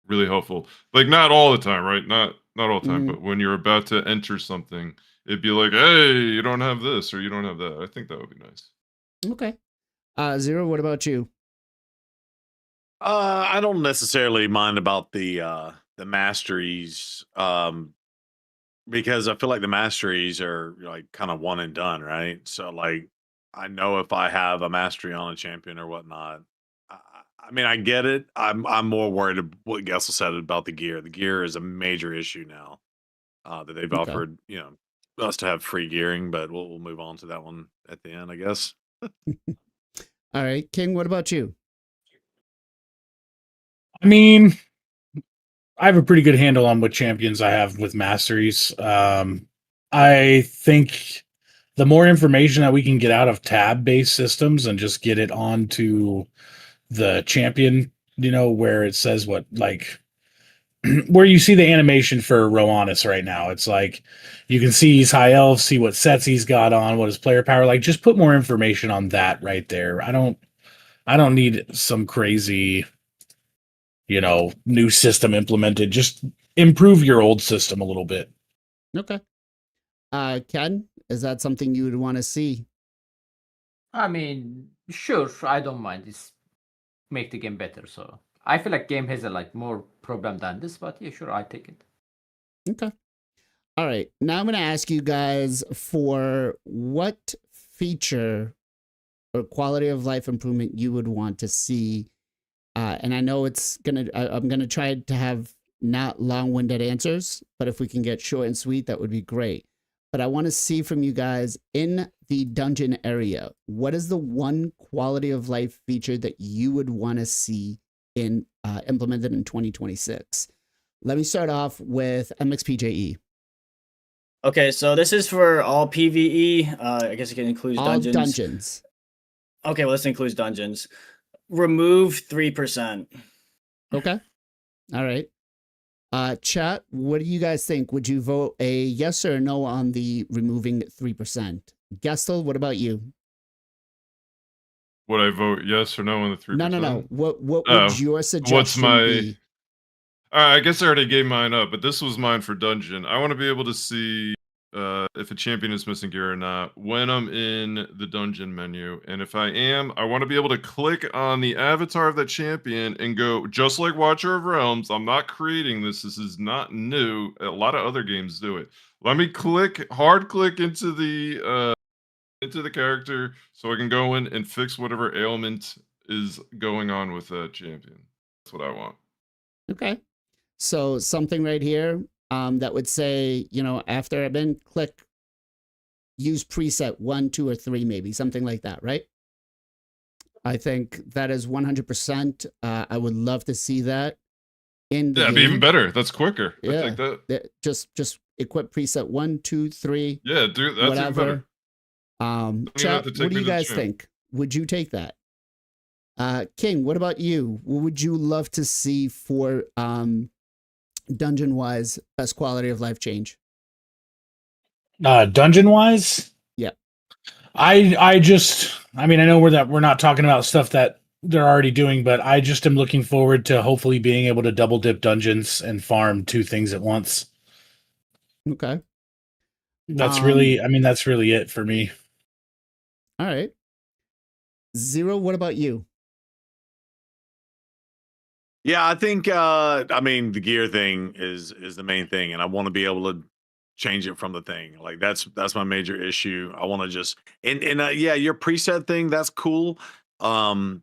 really helpful. Like not all the time, right? Not all the time, but when you're about to enter something, it'd be like, hey, you don't have this or you don't have that. I think that would be nice. Okay. Zero, what about you? I don't necessarily mind about the masteries, because I feel like the masteries are like kind of one and done, right? So like I know if I have a mastery on a champion or whatnot. I mean, I get it. I'm more worried about what Gessel said about the gear. The gear is a major issue now, that they've Okay. offered, us to have free gearing, but we'll move on to that one at the end, I guess. All right, King, what about you? I mean, I have a pretty good handle on what champions I have with masteries. I think the more information that we can get out of tab-based systems and just get it onto the champion where it says what, like, where you see the animation for Roanus right now. It's like you can see he's high elf, see what sets he's got on, what his player power like. Just put more information on that right there. I don't need some crazy, new system implemented. Just improve your old system a little bit. Okay. Ken, is that something you would want to see? I mean, sure, I don't mind. It's make the game better. So I feel like game has a like more problem than this, but yeah, sure, I take it. Okay. All right. Now I'm going to ask you guys for what feature or quality of life improvement you would want to see. And I know I'm going to try to have not long-winded answers, but if we can get short and sweet, that would be great. But I want to see from you guys in the dungeon area, what is the one quality of life feature that you would want to see implemented in 2026? Let me start off with MXPJE. Okay, so this is for all PvE. I guess it can include All dungeons. dungeons. Okay, well, this includes dungeons. Remove 3%. Okay. All right. Chat, what do you guys think? Would you vote a yes or a no on the removing 3%? Gestel, what about you? Would I vote yes or no on the 3%? No. What would your suggestion be? I guess I already gave mine up, but this was mine for dungeon. I want to be able to see if a champion is missing gear or not when I'm in the dungeon menu. And if I am, I want to be able to click on the avatar of that champion and go, just like Watcher of Realms, I'm not creating this. This is not new. A lot of other games do it. Let me hard click into the character so I can go in and fix whatever ailment is going on with that champion. That's what I want. Okay. So something right here that would say, after I've been click, use preset 1, 2, or 3, maybe something like that, right? I think that is 100%. I would love to see that in the game. It'd be even better. That's quicker. Yeah. I think that. Just equip preset 1, 2, 3. Yeah, dude, that's whatever. even better. Chat, what do you guys think? Would you take that? King, what about you? What would you love to see for dungeon wise best quality of life change? Dungeon wise? Yeah. I know we're not talking about stuff that they're already doing, but I just am looking forward to hopefully being able to double dip dungeons and farm 2 things at once. Okay. That's really it for me. All right. Zero, what about you? Yeah, I think the gear thing is the main thing, and I want to be able to change it from the thing. Like that's my major issue. I want to just your preset thing, that's cool. But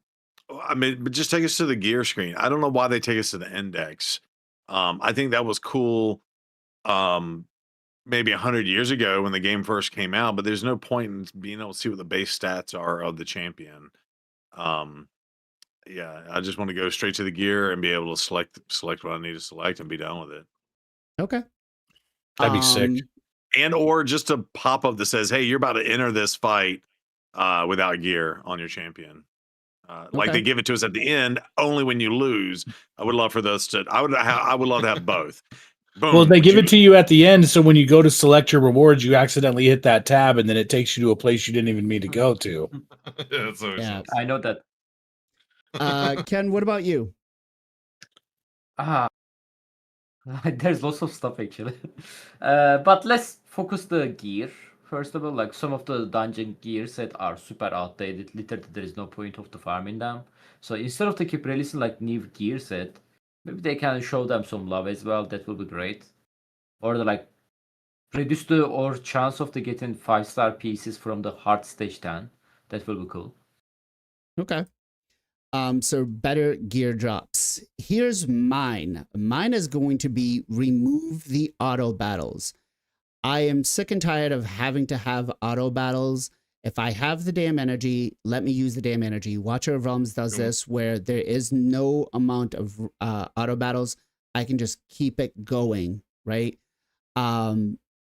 just take us to the gear screen. I don't know why they take us to the index. I think that was cool maybe 100 years ago when the game first came out, but there's no point in being able to see what the base stats are of the champion. Yeah, I just want to go straight to the gear and be able to select what I need to select and be done with it. Okay. That'd be sick. And or just a pop-up that says, hey, you're about to enter this fight without gear on your champion. Like they give it to us at the end, only when you lose. I would love for those to I would love to have both. Boom, well, they give it to you at the end, so when you go to select your rewards, you accidentally hit that tab, and then it takes you to a place you didn't even mean to go to. Yeah, that's always nice. I know that. Ken, what about you? There's lots of stuff actually. But let's focus the gear. First of all, like some of the dungeon gear set are super outdated. Literally, there is no point of the farming them. So instead of they keep releasing like new gear set, maybe they can show them some love as well. That will be great. Or the like reduce the chance of the getting 5-star pieces from the hard stage 10. That will be cool. Okay. So better gear drops. Here's mine. Mine is going to be remove the auto battles. I am sick and tired of having to have auto battles. If I have the damn energy, let me use the damn energy. Watcher of Realms does this where there is no amount of auto battles. I can just keep it going, right?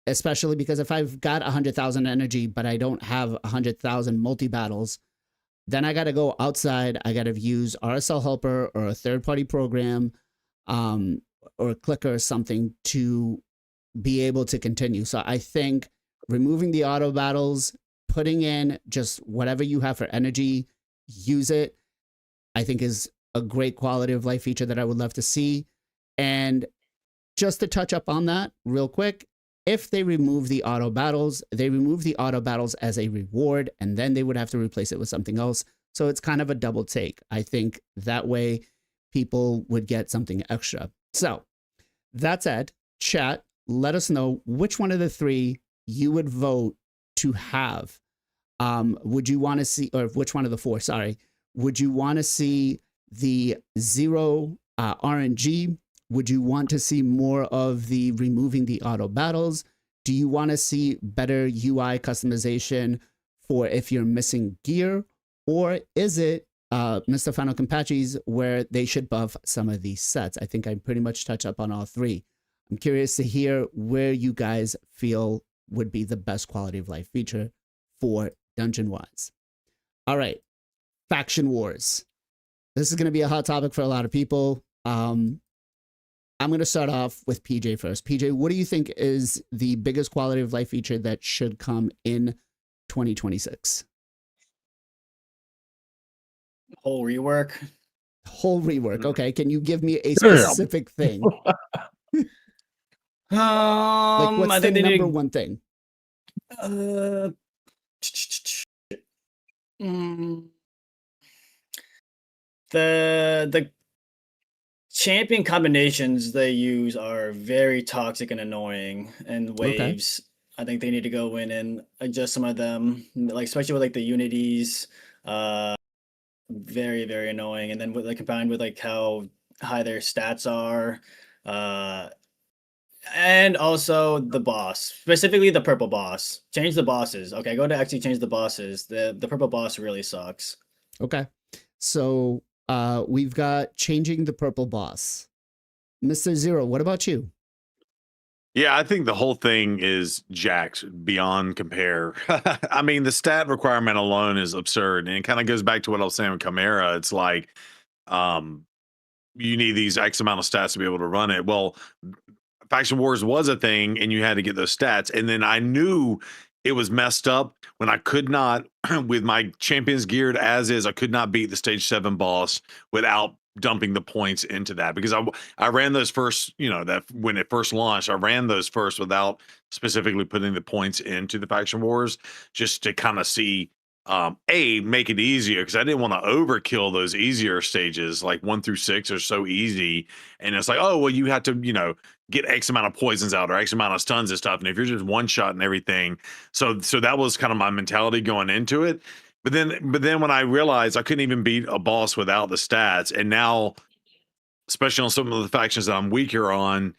Especially because if I've got 100,000 energy, but I don't have 100,000 multi-battles, then I got to go outside. I got to use RSL Helper or a third-party program or Clicker or something to be able to continue. So I think removing the auto battles, putting in just whatever you have for energy, use it, I think is a great quality of life feature that I would love to see. And just to touch up on that real quick, if they remove the auto battles, they remove the auto battles as a reward, and then they would have to replace it with something else. So it's kind of a double take. I think that way people would get something extra. So that said, chat, let us know which one of the three you would vote to have. Would you want to see, or which one of the four, sorry, would you want to see the zero RNG? Would you want to see more of the removing the auto battles? Do you want to see better UI customization for if you're missing gear? Or is it Mr. Final Compatches where they should buff some of these sets? I think I pretty much touch up on all three. I'm curious to hear where you guys feel would be the best quality of life feature for dungeon wise. All right, faction wars. This is going to be a hot topic for a lot of people. I'm going to start off with PJ first. PJ, what do you think is the biggest quality of life feature that should come in 2026? Whole rework. Whole rework. Okay. Can you give me a specific thing? Like, what's I the think they number need one thing? The champion combinations they use are very toxic and annoying, and waves. I think they need to go in and adjust some of them, like especially with like the unities. Very, very annoying. And then with like combined with like how high their stats are. And also the boss, specifically the purple boss. Change the bosses. Okay, go to actually change the bosses. The purple boss really sucks. Okay. So we've got changing the purple boss. Mr. Zero, what about you? Yeah, I think the whole thing is jacked beyond compare. I mean, the stat requirement alone is absurd. And it kind of goes back to what I was saying with Chimera. It's like you need these X amount of stats to be able to run it. Well, Faction Wars was a thing and you had to get those stats. And then I knew it was messed up when I could not, with my champions geared as is, I could not beat the stage 7 boss without dumping the points into that, because I ran those first, that when it first launched, I ran those first without specifically putting the points into the Faction Wars, just to kind of see, make it easier, because I didn't want to overkill those easier stages. Like 1 through 6 are so easy, and it's like, oh well, you have to get X amount of poisons out or X amount of stuns and stuff, and if you're just one shot and everything, so that was kind of my mentality going into it. But then when I realized I couldn't even beat a boss without the stats, and now, especially on some of the factions that I'm weaker on,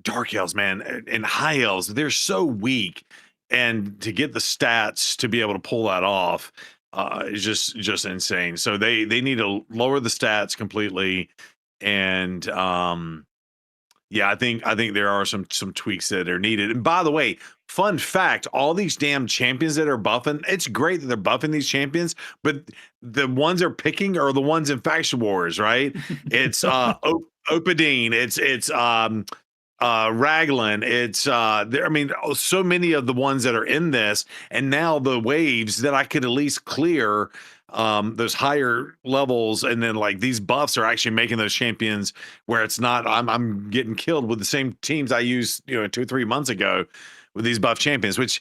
Dark Elves, man, and High Elves, they're so weak, and to get the stats to be able to pull that off is just insane. So they need to lower the stats completely, and yeah, I think there are some tweaks that are needed. And by the way, fun fact, all these damn champions that are buffing, it's great that they're buffing these champions, but the ones they're picking are the ones in Faction Wars, right? It's Opadine, it's Raglan, it's there, I mean, so many of the ones that are in this, and now the waves that I could at least clear those higher levels, and then like these buffs are actually making those champions where it's not I'm getting killed with the same teams I used 2 or 3 months ago with these buff champions, which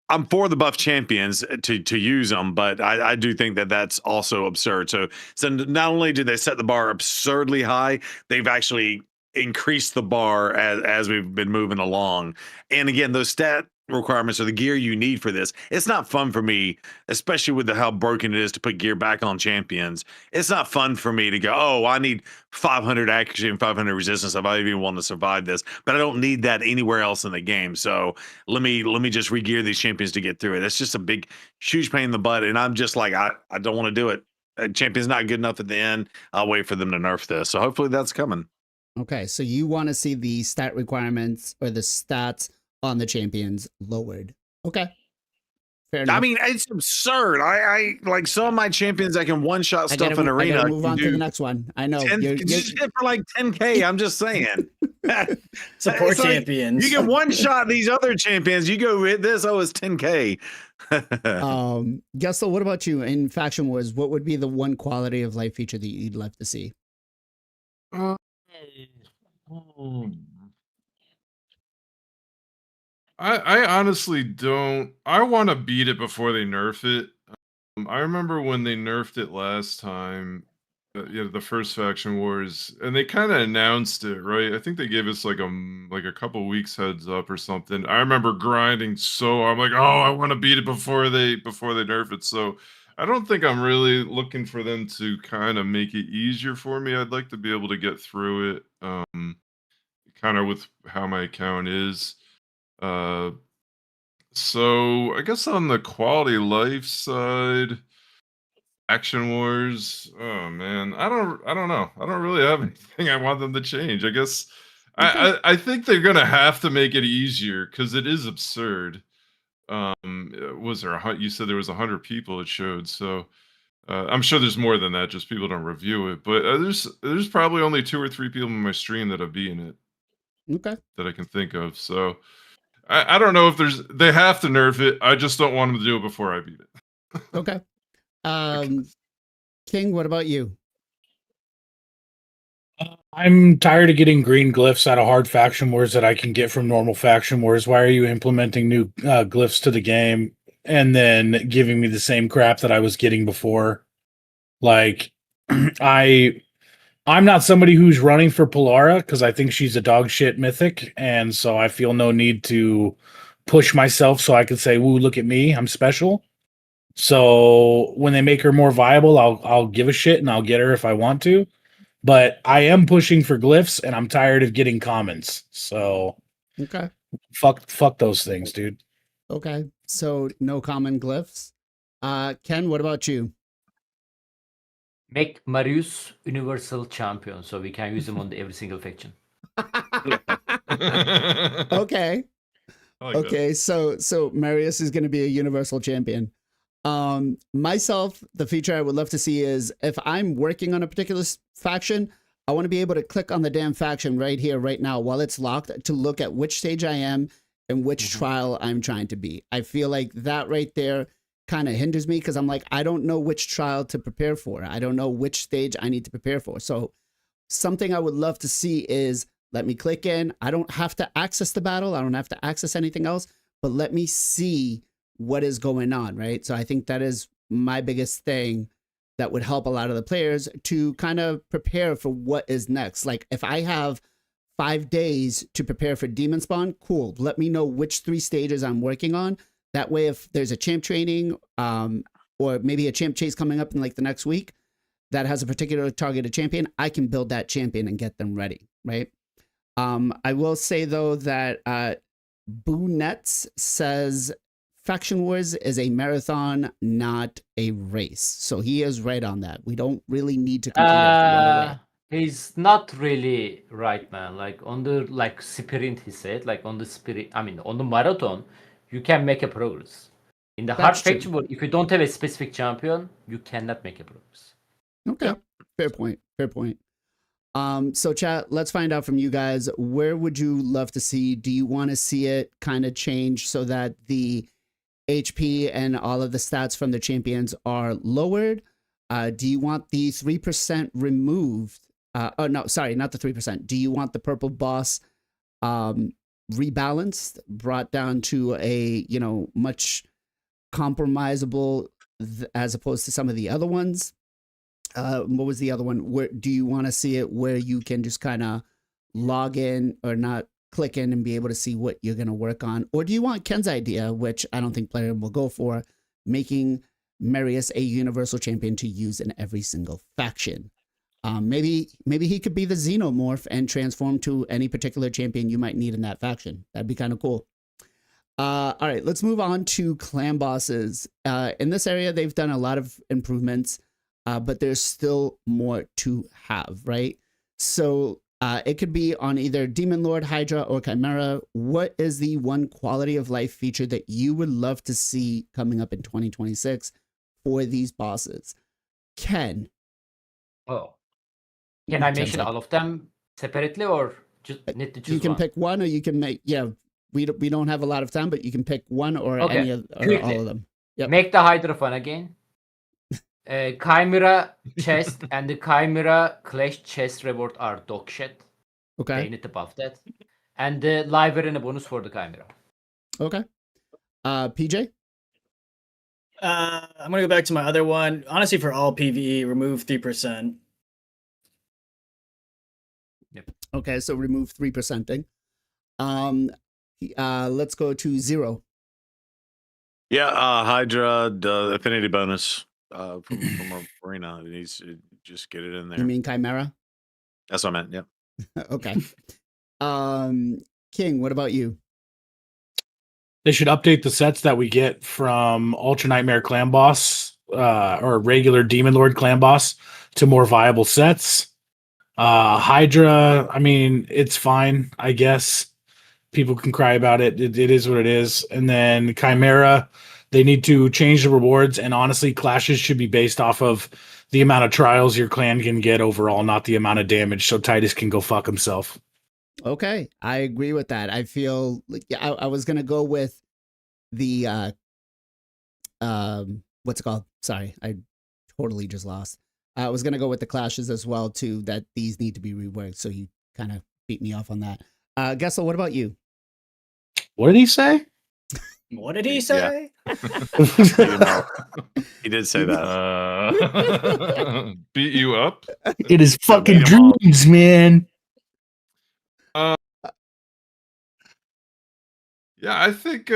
I'm for the buff champions to use them, but I do think that that's also absurd. So not only did they set the bar absurdly high, they've actually increased the bar as we've been moving along. And again, those stat requirements are the gear you need for this. It's not fun for me, especially with how broken it is to put gear back on champions. It's not fun for me to go, oh, I need 500 accuracy and 500 resistance if I even want to survive this, but I don't need that anywhere else in the game. So let me just re-gear these champions to get through it. It's just a big, huge pain in the butt, and I'm just like, I don't want to do it. Champion's not good enough at the end. I'll wait for them to nerf this. So hopefully that's coming. Okay, so you want to see the stat requirements or the stats on the champions lowered. Okay, Fair enough. I mean, it's absurd. I like some of my champions that can one-shot I stuff gotta, in I arena. gotta move can on to do the next one. I know. 10, just hit for like 10K. I'm just saying. Support It's like, champions. you can one-shot these other champions. You go hit this. Oh, it's 10K. Gessel, what about you in Faction Wars? What would be the one quality of life feature that you'd love to see? Hmm. I honestly don't. I want to beat it before they nerf it. I remember when they nerfed it last time, the first Faction Wars, and they kind of announced it, right? I think they gave us like a couple weeks heads up or something. I remember grinding, so I'm like, oh, I want to beat it before they nerf it. So I don't think I'm really looking for them to kind of make it easier for me. I'd like to be able to get through it, kind of with how my account is. So I guess on the quality of life side, Action Wars. Oh man, I don't know. I don't really have anything I want them to change. I guess I think they're gonna have to make it easier because it is absurd. Was there you said there was 100 people it showed, so I'm sure there's more than that. Just people don't review it, but there's probably only 2 or 3 people in my stream that have beaten it. Okay. That I can think of. So I don't know if they have to nerf it. I just don't want them to do it before I beat it. Okay. King, what about you? I'm tired of getting green glyphs out of hard Faction Wars that I can get from normal Faction Wars. Why are you implementing new glyphs to the game and then giving me the same crap that I was getting before? Like, I'm not somebody who's running for Polara because I think she's a dog shit mythic, and so I feel no need to push myself so I can say, "Woo, look at me, I'm special." So when they make her more viable, I'll give a shit and I'll get her if I want to. But I am pushing for glyphs, and I'm tired of getting commons. So Okay. fuck those things, dude. Okay. So no common glyphs. Ken, what about you? Make Marius universal champion so we can use him on every single faction. Okay. Like okay. So Marius is going to be a universal champion. Myself, the feature I would love to see is if I'm working on a particular faction, I want to be able to click on the damn faction right here, right now, while it's locked to look at which stage I am and which trial I'm trying to be. I feel like that right there kind of hinders me because I'm like, I don't know which trial to prepare for. I don't know which stage I need to prepare for. So something I would love to see is let me click in. I don't have to access the battle. I don't have to access anything else, but let me see what is going on, right? So I think that is my biggest thing that would help a lot of the players to kind of prepare for what is next. Like if I have 5 days to prepare for demon spawn, cool. Let me know which 3 stages I'm working on. That way, if there's a champ training or maybe a champ chase coming up in like the next week that has a particular targeted champion, I can build that champion and get them ready, right? I will say though that Boo Nets says Faction Wars is a marathon, not a race. So he is right on that. We don't really need to complete everything away. He's not really right, man. Like on the sprint, he said, like on the sprint. I mean, on the marathon, you can make a progress. In the hard That's true. faction world, if you don't have a specific champion, you cannot make a progress. Okay, fair point. Fair point. So chat, let's find out from you guys. Where would you love to see? Do you want to see it kind of change so that the HP and all of the stats from the champions are lowered? Do you want the 3% removed? Oh no, sorry, not the 3%. Do you want the purple boss rebalanced, brought down to a, you know, much compromisable as opposed to some of the other ones? What was the other one? Where do you want to see it where you can just kind of log in or not click in and be able to see what you're going to work on? Or do you want Ken's idea, which I don't think player will go for, making Marius a universal champion to use in every single faction? Maybe he could be the xenomorph and transform to any particular champion you might need in that faction. That'd be kind of cool. All right, let's move on to clan bosses. In this area, they've done a lot of improvements, but there's still more to have, right? So It could be on either Demon Lord, Hydra, or Chimera. What is the one quality of life feature that you would love to see coming up in 2026 for these bosses? Ken. Oh, can I Ken's mention like, all of them separately or just need to choose you can one? pick one, or you can make. Yeah, we don't have a lot of time, but you can pick one or Okay, any of or quickly. all of them. Yep. Make the Hydra fun again. Chimera chest and the Chimera Clash chest reward are dog shit. They Okay. need to buff that. And the live arena bonus for the Chimera. Okay. PJ. I'm gonna go back to my other one. Honestly, for all PVE, remove 3%. Okay, so remove 3%ing. Let's go to 0. Yeah, Hydra, the affinity bonus from Arena. It needs to just get it in there. You mean Chimera? That's what I meant. Yeah. Okay. King, what about you? They should update the sets that we get from Ultra Nightmare Clan Boss or regular Demon Lord Clan Boss to more viable sets. Hydra, I mean, it's fine, I guess. People can cry about it. It is what it is. And then Chimera, they need to change the rewards. And honestly, clashes should be based off of the amount of trials your clan can get overall, not the amount of damage. So Titus can go fuck himself. Okay, I agree with that. I feel like I was gonna go with the what's it called? Sorry, I totally just lost. I was gonna go with the clashes as well too. That these need to be reworked. So you kind of beat me off on that. Gessel, what about you? What did he say? What did he say? He did say that. Beat you up. It is fucking beat 'em all. dreams, man. Yeah, I think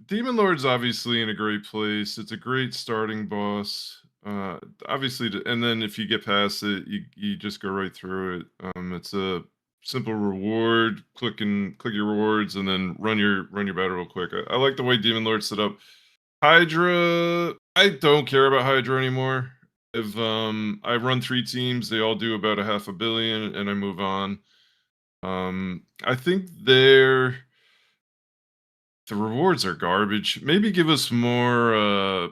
Demon Lord's obviously in a great place. It's a great starting boss. Obviously, and then if you get past it, you just go right through it. It's a simple reward. Click your rewards, and then run your battle real quick. I like the way Demon Lord's set up. Hydra, I don't care about Hydra anymore. If I run 3 teams, they all do about 500 million, and I move on. I think the rewards are garbage. Maybe give us more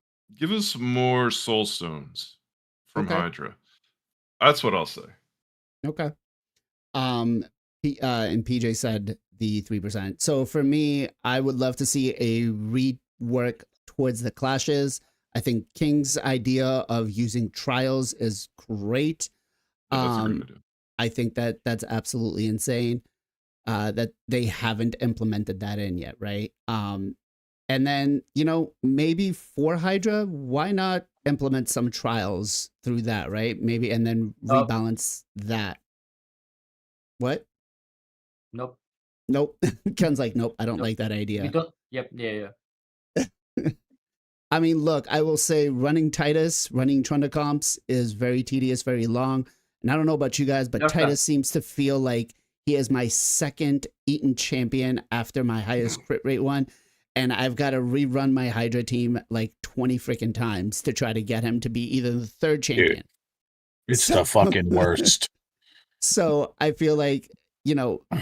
soul stones from Okay. Hydra. That's what I'll say. Okay. And PJ said the 3%. So for me, I would love to see a rework towards the clashes. I think King's idea of using trials is great. Yeah, that's a good idea. I think that's absolutely insane. That they haven't implemented that in yet, right? And then, maybe for Hydra, why not implement some trials through that, right? Maybe, and then rebalance that. What? Nope. Nope. Ken's like, nope, I don't Nope. like that idea. We don't. Yep. Yeah. I mean, look, I will say running Titus, running Trundacomps is very tedious, very long. And I don't know about you guys, but Okay. Titus seems to feel like he is my second Eaton champion after my highest crit rate one. And I've got to rerun my Hydra team like 20 freaking times to try to get him to be either the third champion. It's the fucking worst. So I feel like,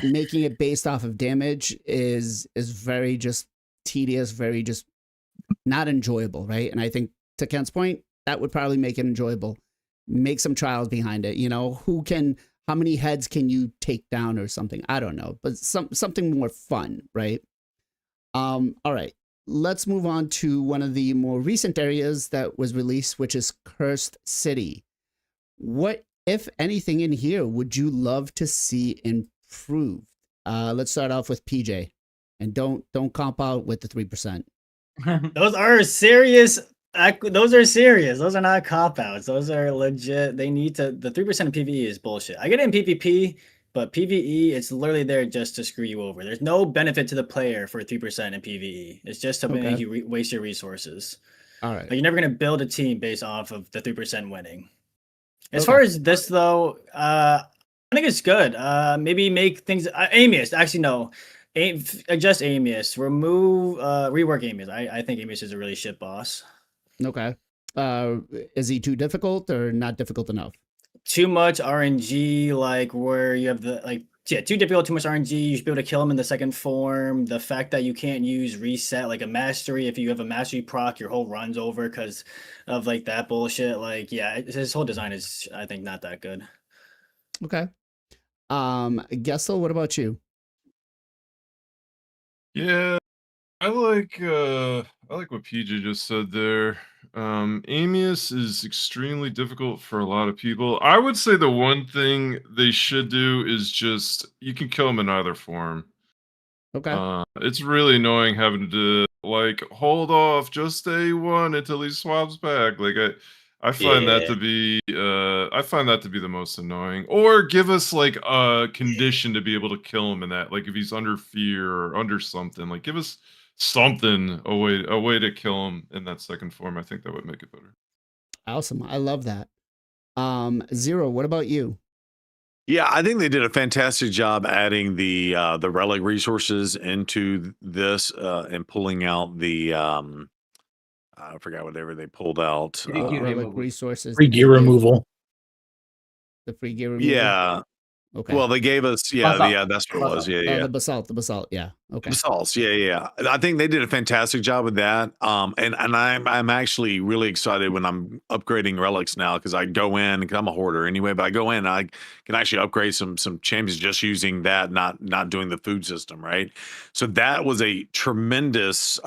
making it based off of damage is very just tedious, very just not enjoyable, right? And I think to Kent's point, that would probably make it enjoyable. Make some trials behind it. How many heads can you take down or something? I don't know, but something more fun, right? All right, let's move on to one of the more recent areas that was released, which is Cursed City. What, if anything, in here would you love to see improved? Let's start off with PJ, and don't comp out with the 3%. Those are serious. Those are serious. Those are not cop outs. Those are legit. They need to. The 3% of PVE is bullshit. I get it in PvP, but PVE, it's literally there just to screw you over. There's no benefit to the player for 3% in PVE. It's just to make you waste your resources. All right. Like, you're never gonna build a team based off of the 3% winning. As far as this though, I think it's good. Maybe make things Amius. Actually, no. Adjust Amius. Rework Amius. I think Amius is a really shit boss. Okay. Is he too difficult or not difficult enough? too much RNG, like where you have too difficult, too much RNG. You should be able to kill him in the second form. The fact that you can't use reset like a mastery. If you have a mastery proc, your whole run's over because of like that bullshit. Like, yeah, his whole design is, I think, not that good. Okay. Gessel, what about you? Yeah, I like what PJ just said there. Amius is extremely difficult for a lot of people. I would say the one thing they should do is just you can kill him in either form. Okay. It's really annoying having to like hold off just A1 until he swaps back. Like I find that to be the most annoying. Or give us like a condition to be able to kill him in that. Like if he's under fear or under something, like give us something, a way to kill him in that second form. I think that would make it better. Awesome. I love that. Zero, what about you? Yeah, I think they did a fantastic job adding the relic resources into this and pulling out the I forgot whatever they pulled out. Free gear Relic removal. resources. Free gear removal. The free gear removal. Yeah. Okay. Well, they gave us Basalt. that's what it was. Yeah, Oh, yeah. the basalt. Yeah. Okay. Basalts, yeah. I think they did a fantastic job with that. And I'm actually really excited when I'm upgrading relics now because I go in because I'm a hoarder anyway. But I go in, I can actually upgrade some champions just using that, not doing the food system, right? So that was a tremendous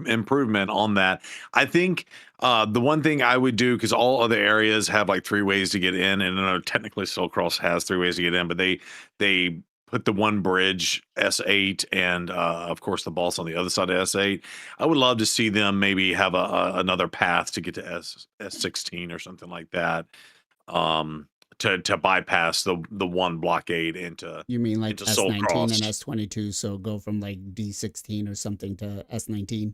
improvement on that. I think the one thing I would do, because all other areas have like 3 ways to get in, and I know technically Soulcross has 3 ways to get in, but they put the one bridge S8 and of course the boss on the other side of S8. I would love to see them maybe have another path to get to S16 or something like that. To bypass the one blockade into You mean like into S19 Soulcross. and S22, so go from like D16 or something to S19.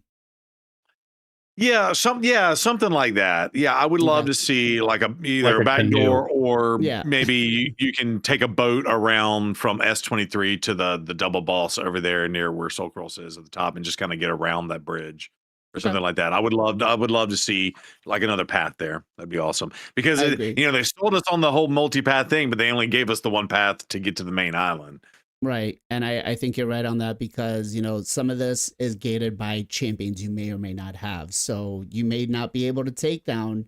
Yeah, something like that. Yeah, I would love Okay. to see like either Like a a back canoe. door or Yeah. maybe you can take a boat around from S23 to the double boss over there near where Soulcross is at the top and just kind of get around that bridge or something like that. I would love to see like another path there. That'd be awesome. Because I agree. they sold us on the whole multi-path thing, but they only gave us the one path to get to the main island. Right. And I think you're right on that because, some of this is gated by champions you may or may not have. So you may not be able to take down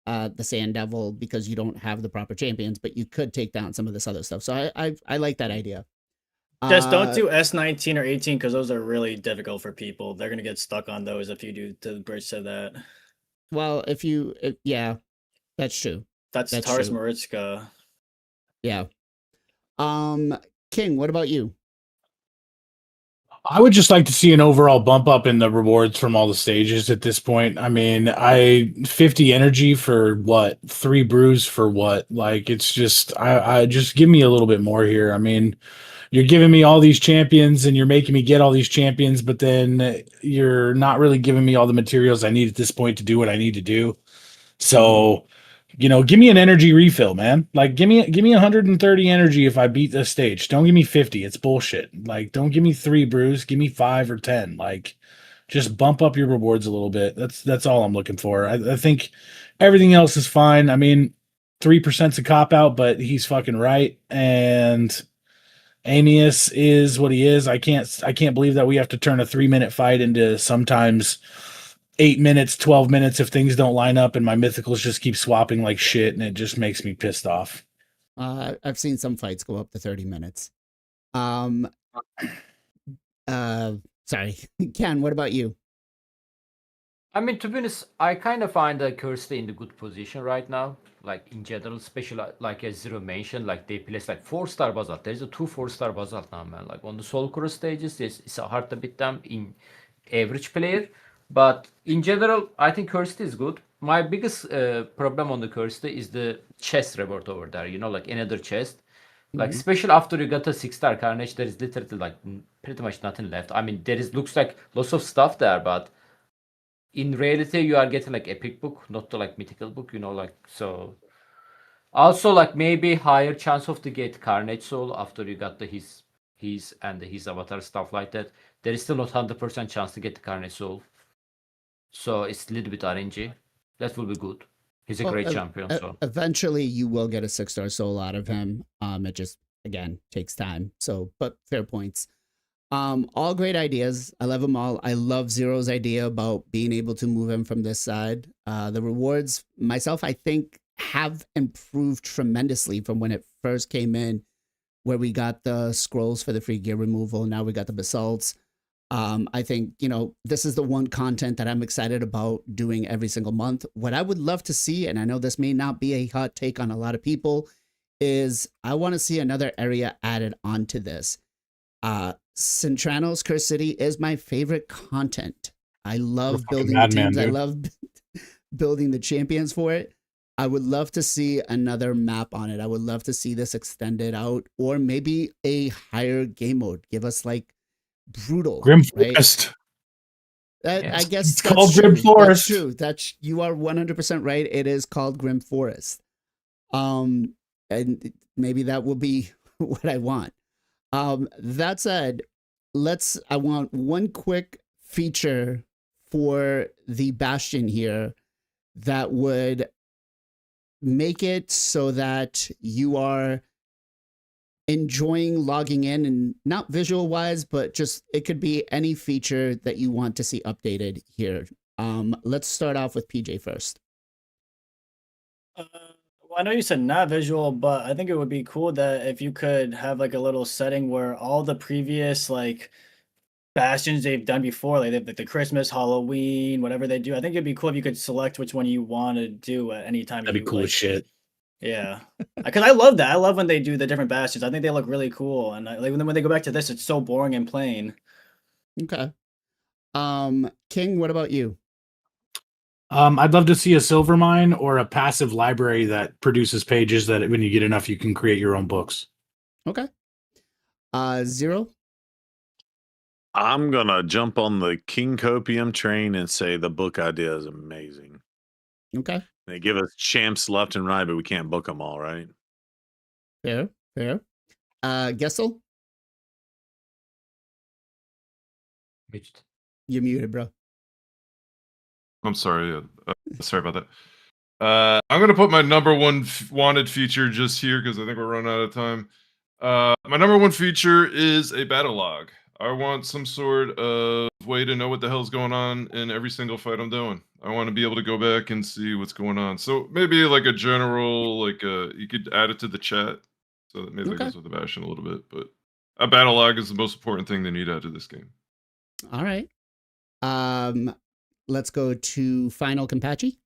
the Sand Devil because you don't have the proper champions, but you could take down some of this other stuff. So I like that idea. Just don't do S19 or 18 because those are really difficult for people. They're gonna get stuck on those if you do to the bridge to that. Well, yeah, that's true. That's Tars Maritzka. Yeah. King, what about you? I would just like to see an overall bump up in the rewards from all the stages at this point. I mean, 50 energy for what? 3 brews for what? Like, it's just, I just give me a little bit more here. I mean, you're giving me all these champions and you're making me get all these champions, but then you're not really giving me all the materials I need at this point to do what I need to do. So, give me an energy refill, man. Like, give me 130 energy if I beat this stage. Don't give me 50. It's bullshit. Like, don't give me 3 brews. Give me 5 or 10. Like, just bump up your rewards a little bit. That's all I'm looking for. I think everything else is fine. I mean, 3%'s a cop out, but he's fucking right. And Amius is what he is. I can't believe that we have to turn a 3-minute fight into sometimes 8 minutes, 12 minutes if things don't line up and my mythicals just keep swapping like shit, and it just makes me pissed off. I've seen some fights go up to 30 minutes. Sorry. Ken, what about you? I mean, to be honest, I kind of find Kirsty in the good position right now. Like in general, especially like as Zero mentioned, like they place like 4-star basalt. There's a 2 4-star basalt now, man. Like on the Soul Cross stages, it's hard to beat them in average player. But in general, I think Kirsty is good. My biggest problem on the Kirsty is the chest reward over there. Like another chest. Like especially after you got a 6-star Carnage, there is literally like pretty much nothing left. I mean, looks like lots of stuff there, but in reality you are getting like epic book, not the like mythical book, like so. Also, like maybe higher chance of to get Carnage Soul after you got his and his avatar stuff like that. There is still not 100% chance to get the Carnage Soul. So it's a little bit RNG. That will be good. He's a Well, great champion. So eventually you will get a 6-star soul out of him. It just, again, takes time. So, but fair points. All great ideas. I love them all. I love Zero's idea about being able to move him from this side. The rewards, myself, I think, have improved tremendously from when it first came in, where we got the scrolls for the free gear removal. Now we got the basalts. I think, this is the one content that I'm excited about doing every single month. What I would love to see, and I know this may not be a hot take on a lot of people, is I want to see another area added onto this. Centrano's Curse City is my favorite content. I love building the teams. I love building the champions for it. I would love to see another map on it. I would love to see this extended out, or maybe a higher game mode. Give us like brutal Grim right? Forest. I guess it's called Grim That's Forest. true. You are 100% right. It is called Grim Forest. And maybe that will be what I want. That said, I want one quick feature for the Bastion here that would make it so that you are enjoying logging in, and not visual wise, but just it could be any feature that you want to see updated here. Let's start off with PJ first. Well, I know you said not visual, but I think it would be cool that if you could have like a little setting where all the previous like bastions they've done before, like the Christmas, Halloween, whatever they do, I think it'd be cool if you could select which one you want to do at any time. That'd be cool as shit. Yeah, because I love that. I love when they do the different bastions. I think they look really cool, and like when they go back to this, it's so boring and plain. Okay. King, what about you? I'd love to see a silver mine or a passive library that produces pages that when you get enough, you can create your own books. Okay. Zero. I'm gonna jump on the King Copium train and say the book idea is amazing. Okay. They give us champs left and right, but we can't book them all, right? Fair. Gessel? You're muted, bro. I'm sorry. Sorry about that. I'm gonna put my number one wanted feature just here because I think we're running out of time. My number one feature is a battle log. I want some sort of way to know what the hell's going on in every single fight I'm doing. I want to be able to go back and see what's going on. So maybe like a general, you could add it to the chat. So that maybe that goes with the Bastion a little bit. But a battle log is the most important thing they need out of this game. All right. Let's go to Final Compachi.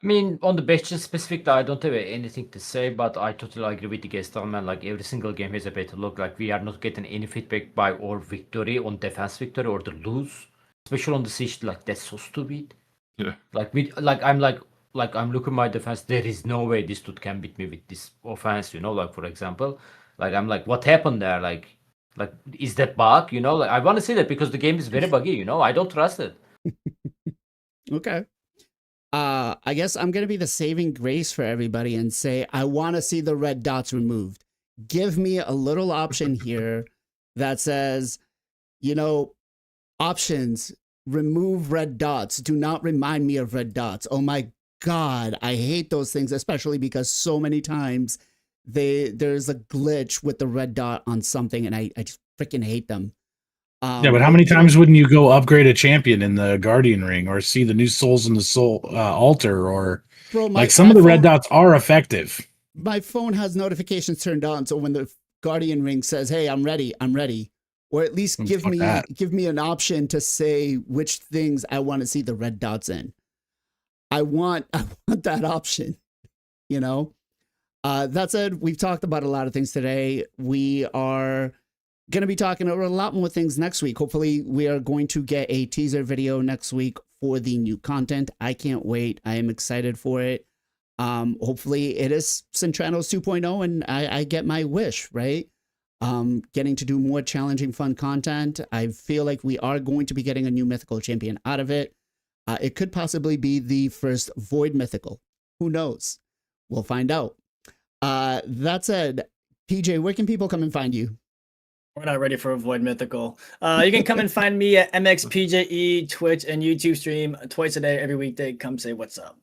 I mean, on the Bastion specific, I don't have anything to say, but I totally agree with the guest man. Like every single game has a better look. Like we are not getting any feedback by our victory on defense victory or the lose, especially on the siege. Like that's so stupid. Yeah. I'm looking at my defense. There is no way this dude can beat me with this offense. Like for example, like I'm like, what happened there? Like is that bug? Like I want to see that because the game is very buggy. I don't trust it. Okay. I guess I'm going to be the saving grace for everybody and say, I want to see the red dots removed. Give me a little option here that says, options, remove red dots. Do not remind me of red dots. Oh my God. I hate those things, especially because so many times there's a glitch with the red dot on something and I just freaking hate them. Yeah, but how many times wouldn't you go upgrade a champion in the Guardian Ring or see the new souls in the soul altar or some of the red dots are effective? My phone has notifications turned on, so when the Guardian Ring says, "Hey, I'm ready," or at least give me an option to say which things I want to see the red dots in. I want that option. That said, we've talked about a lot of things today. We are going to be talking over a lot more things next week. Hopefully we are going to get a teaser video next week for the new content. I can't wait. I am excited for it. Hopefully it is Centrano's 2.0 and I get my wish, right? Getting to do more challenging, fun content. I feel like we are going to be getting a new mythical champion out of it. It could possibly be the first Void mythical. Who knows? We'll find out. That said, PJ, where can people come and find you? We're not ready for a Void Mythical. You can come and find me at MXPJE, Twitch, and YouTube stream twice a day, every weekday. Come say what's up.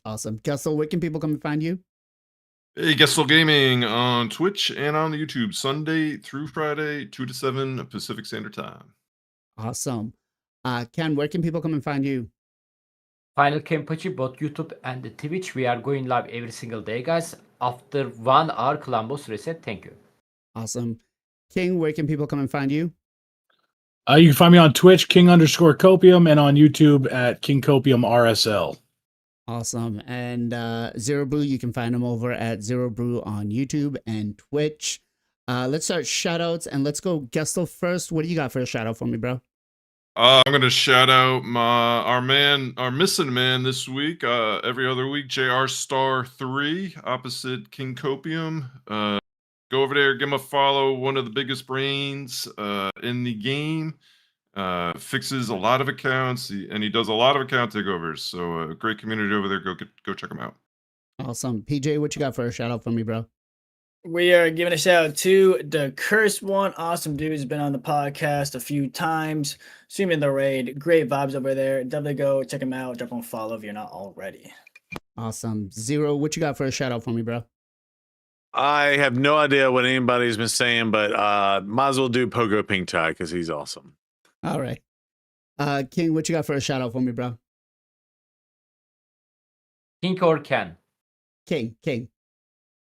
Awesome. Gessel, where can people come and find you? Hey, Gessel Gaming on Twitch and on the YouTube, Sunday through Friday, 2 to 7 Pacific Standard Time. Awesome. Ken, where can people come and find you? Final Kenpachi, both YouTube and the Twitch. We are going live every single day, guys. After 1 hour Columbus reset. Thank you. Awesome. King, where can people come and find you? You can find me on Twitch, King_Copium, and on YouTube at King Copium RSL. Awesome. And Zero Brew, you can find him over at Zero Brew on YouTube and Twitch. Let's start shout outs and let's go Gestel first. What do you got for a shout out for me, bro? I'm gonna shout out our missing man this week. Every other week, JR Star 3 opposite King Copium. Go over there, give him a follow. One of the biggest brains in the game. Fixes a lot of accounts, and he does a lot of account takeovers. So great community over there. Go check him out. Awesome. PJ, what you got for a shout out for me, bro? We are giving a shout out to the Cursed One. Awesome dude. Has been on the podcast a few times. See him in the raid. Great vibes over there. Definitely go check him out. Drop him a follow if you're not already. Awesome. Zero, what you got for a shout out for me, bro? I have no idea what anybody's been saying, but might as well do Pogo Pink Tie because he's awesome. All right. King, what you got for a shout out for me, bro? King or Ken? King.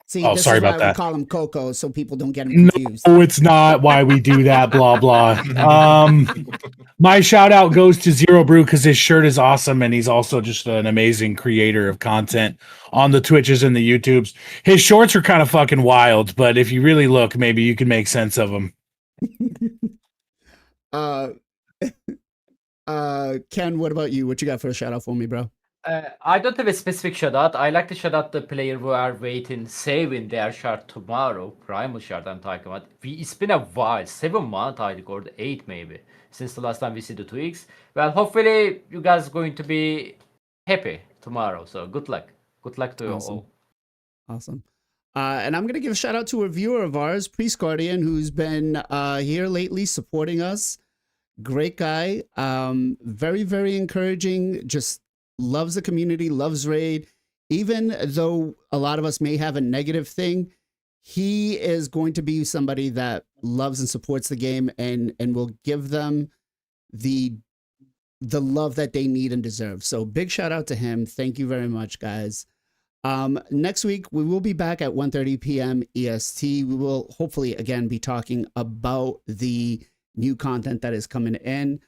See, Oh, this sorry is why about that. we call him Coco so people don't get him confused. No, it's not why we do that, blah, blah. My shout out goes to Zero Brew because his shirt is awesome and he's also just an amazing creator of content on the Twitches and the YouTubes. His shorts are kind of fucking wild, but if you really look, maybe you can make sense of them. Ken, what about you? What you got for a shout out for me, bro? I don't have a specific shout out. I like to shout out the player who are waiting, saving their shard tomorrow. Primal shard I'm talking about. It's been a while, 7 months I record, 8 maybe, since the last time we see the tweaks. Well, hopefully you guys going to be happy tomorrow. So good luck. Good luck to you all. Awesome. And I'm going to give a shout out to a viewer of ours, Priest Guardian, who's been here lately supporting us. Great guy. Very, very encouraging. Just loves the community, loves Raid. Even though a lot of us may have a negative thing, he is going to be somebody that loves and supports the game and will give them the love that they need and deserve. So big shout out to him. Thank you very much, guys. Next week, we will be back at 1:30 p.m. EST. We will hopefully, again, be talking about the new content that is coming in.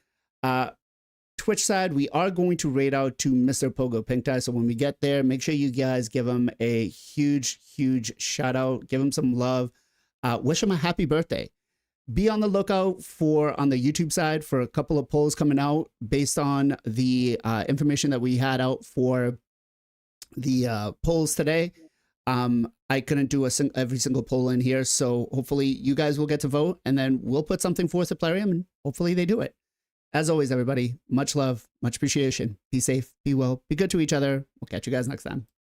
Twitch side, we are going to raid out to Mr. Pogo Pink Tie. So when we get there, make sure you guys give him a huge, huge shout out. Give him some love. Wish him a happy birthday. Be on the lookout for, on the YouTube side, for a couple of polls coming out based on the information that we had out for the polls today. I couldn't do every single poll in here, so hopefully you guys will get to vote, and then we'll put something forth at Plarium, and hopefully they do it. As always, everybody, much love, much appreciation. Be safe, be well, be good to each other. We'll catch you guys next time.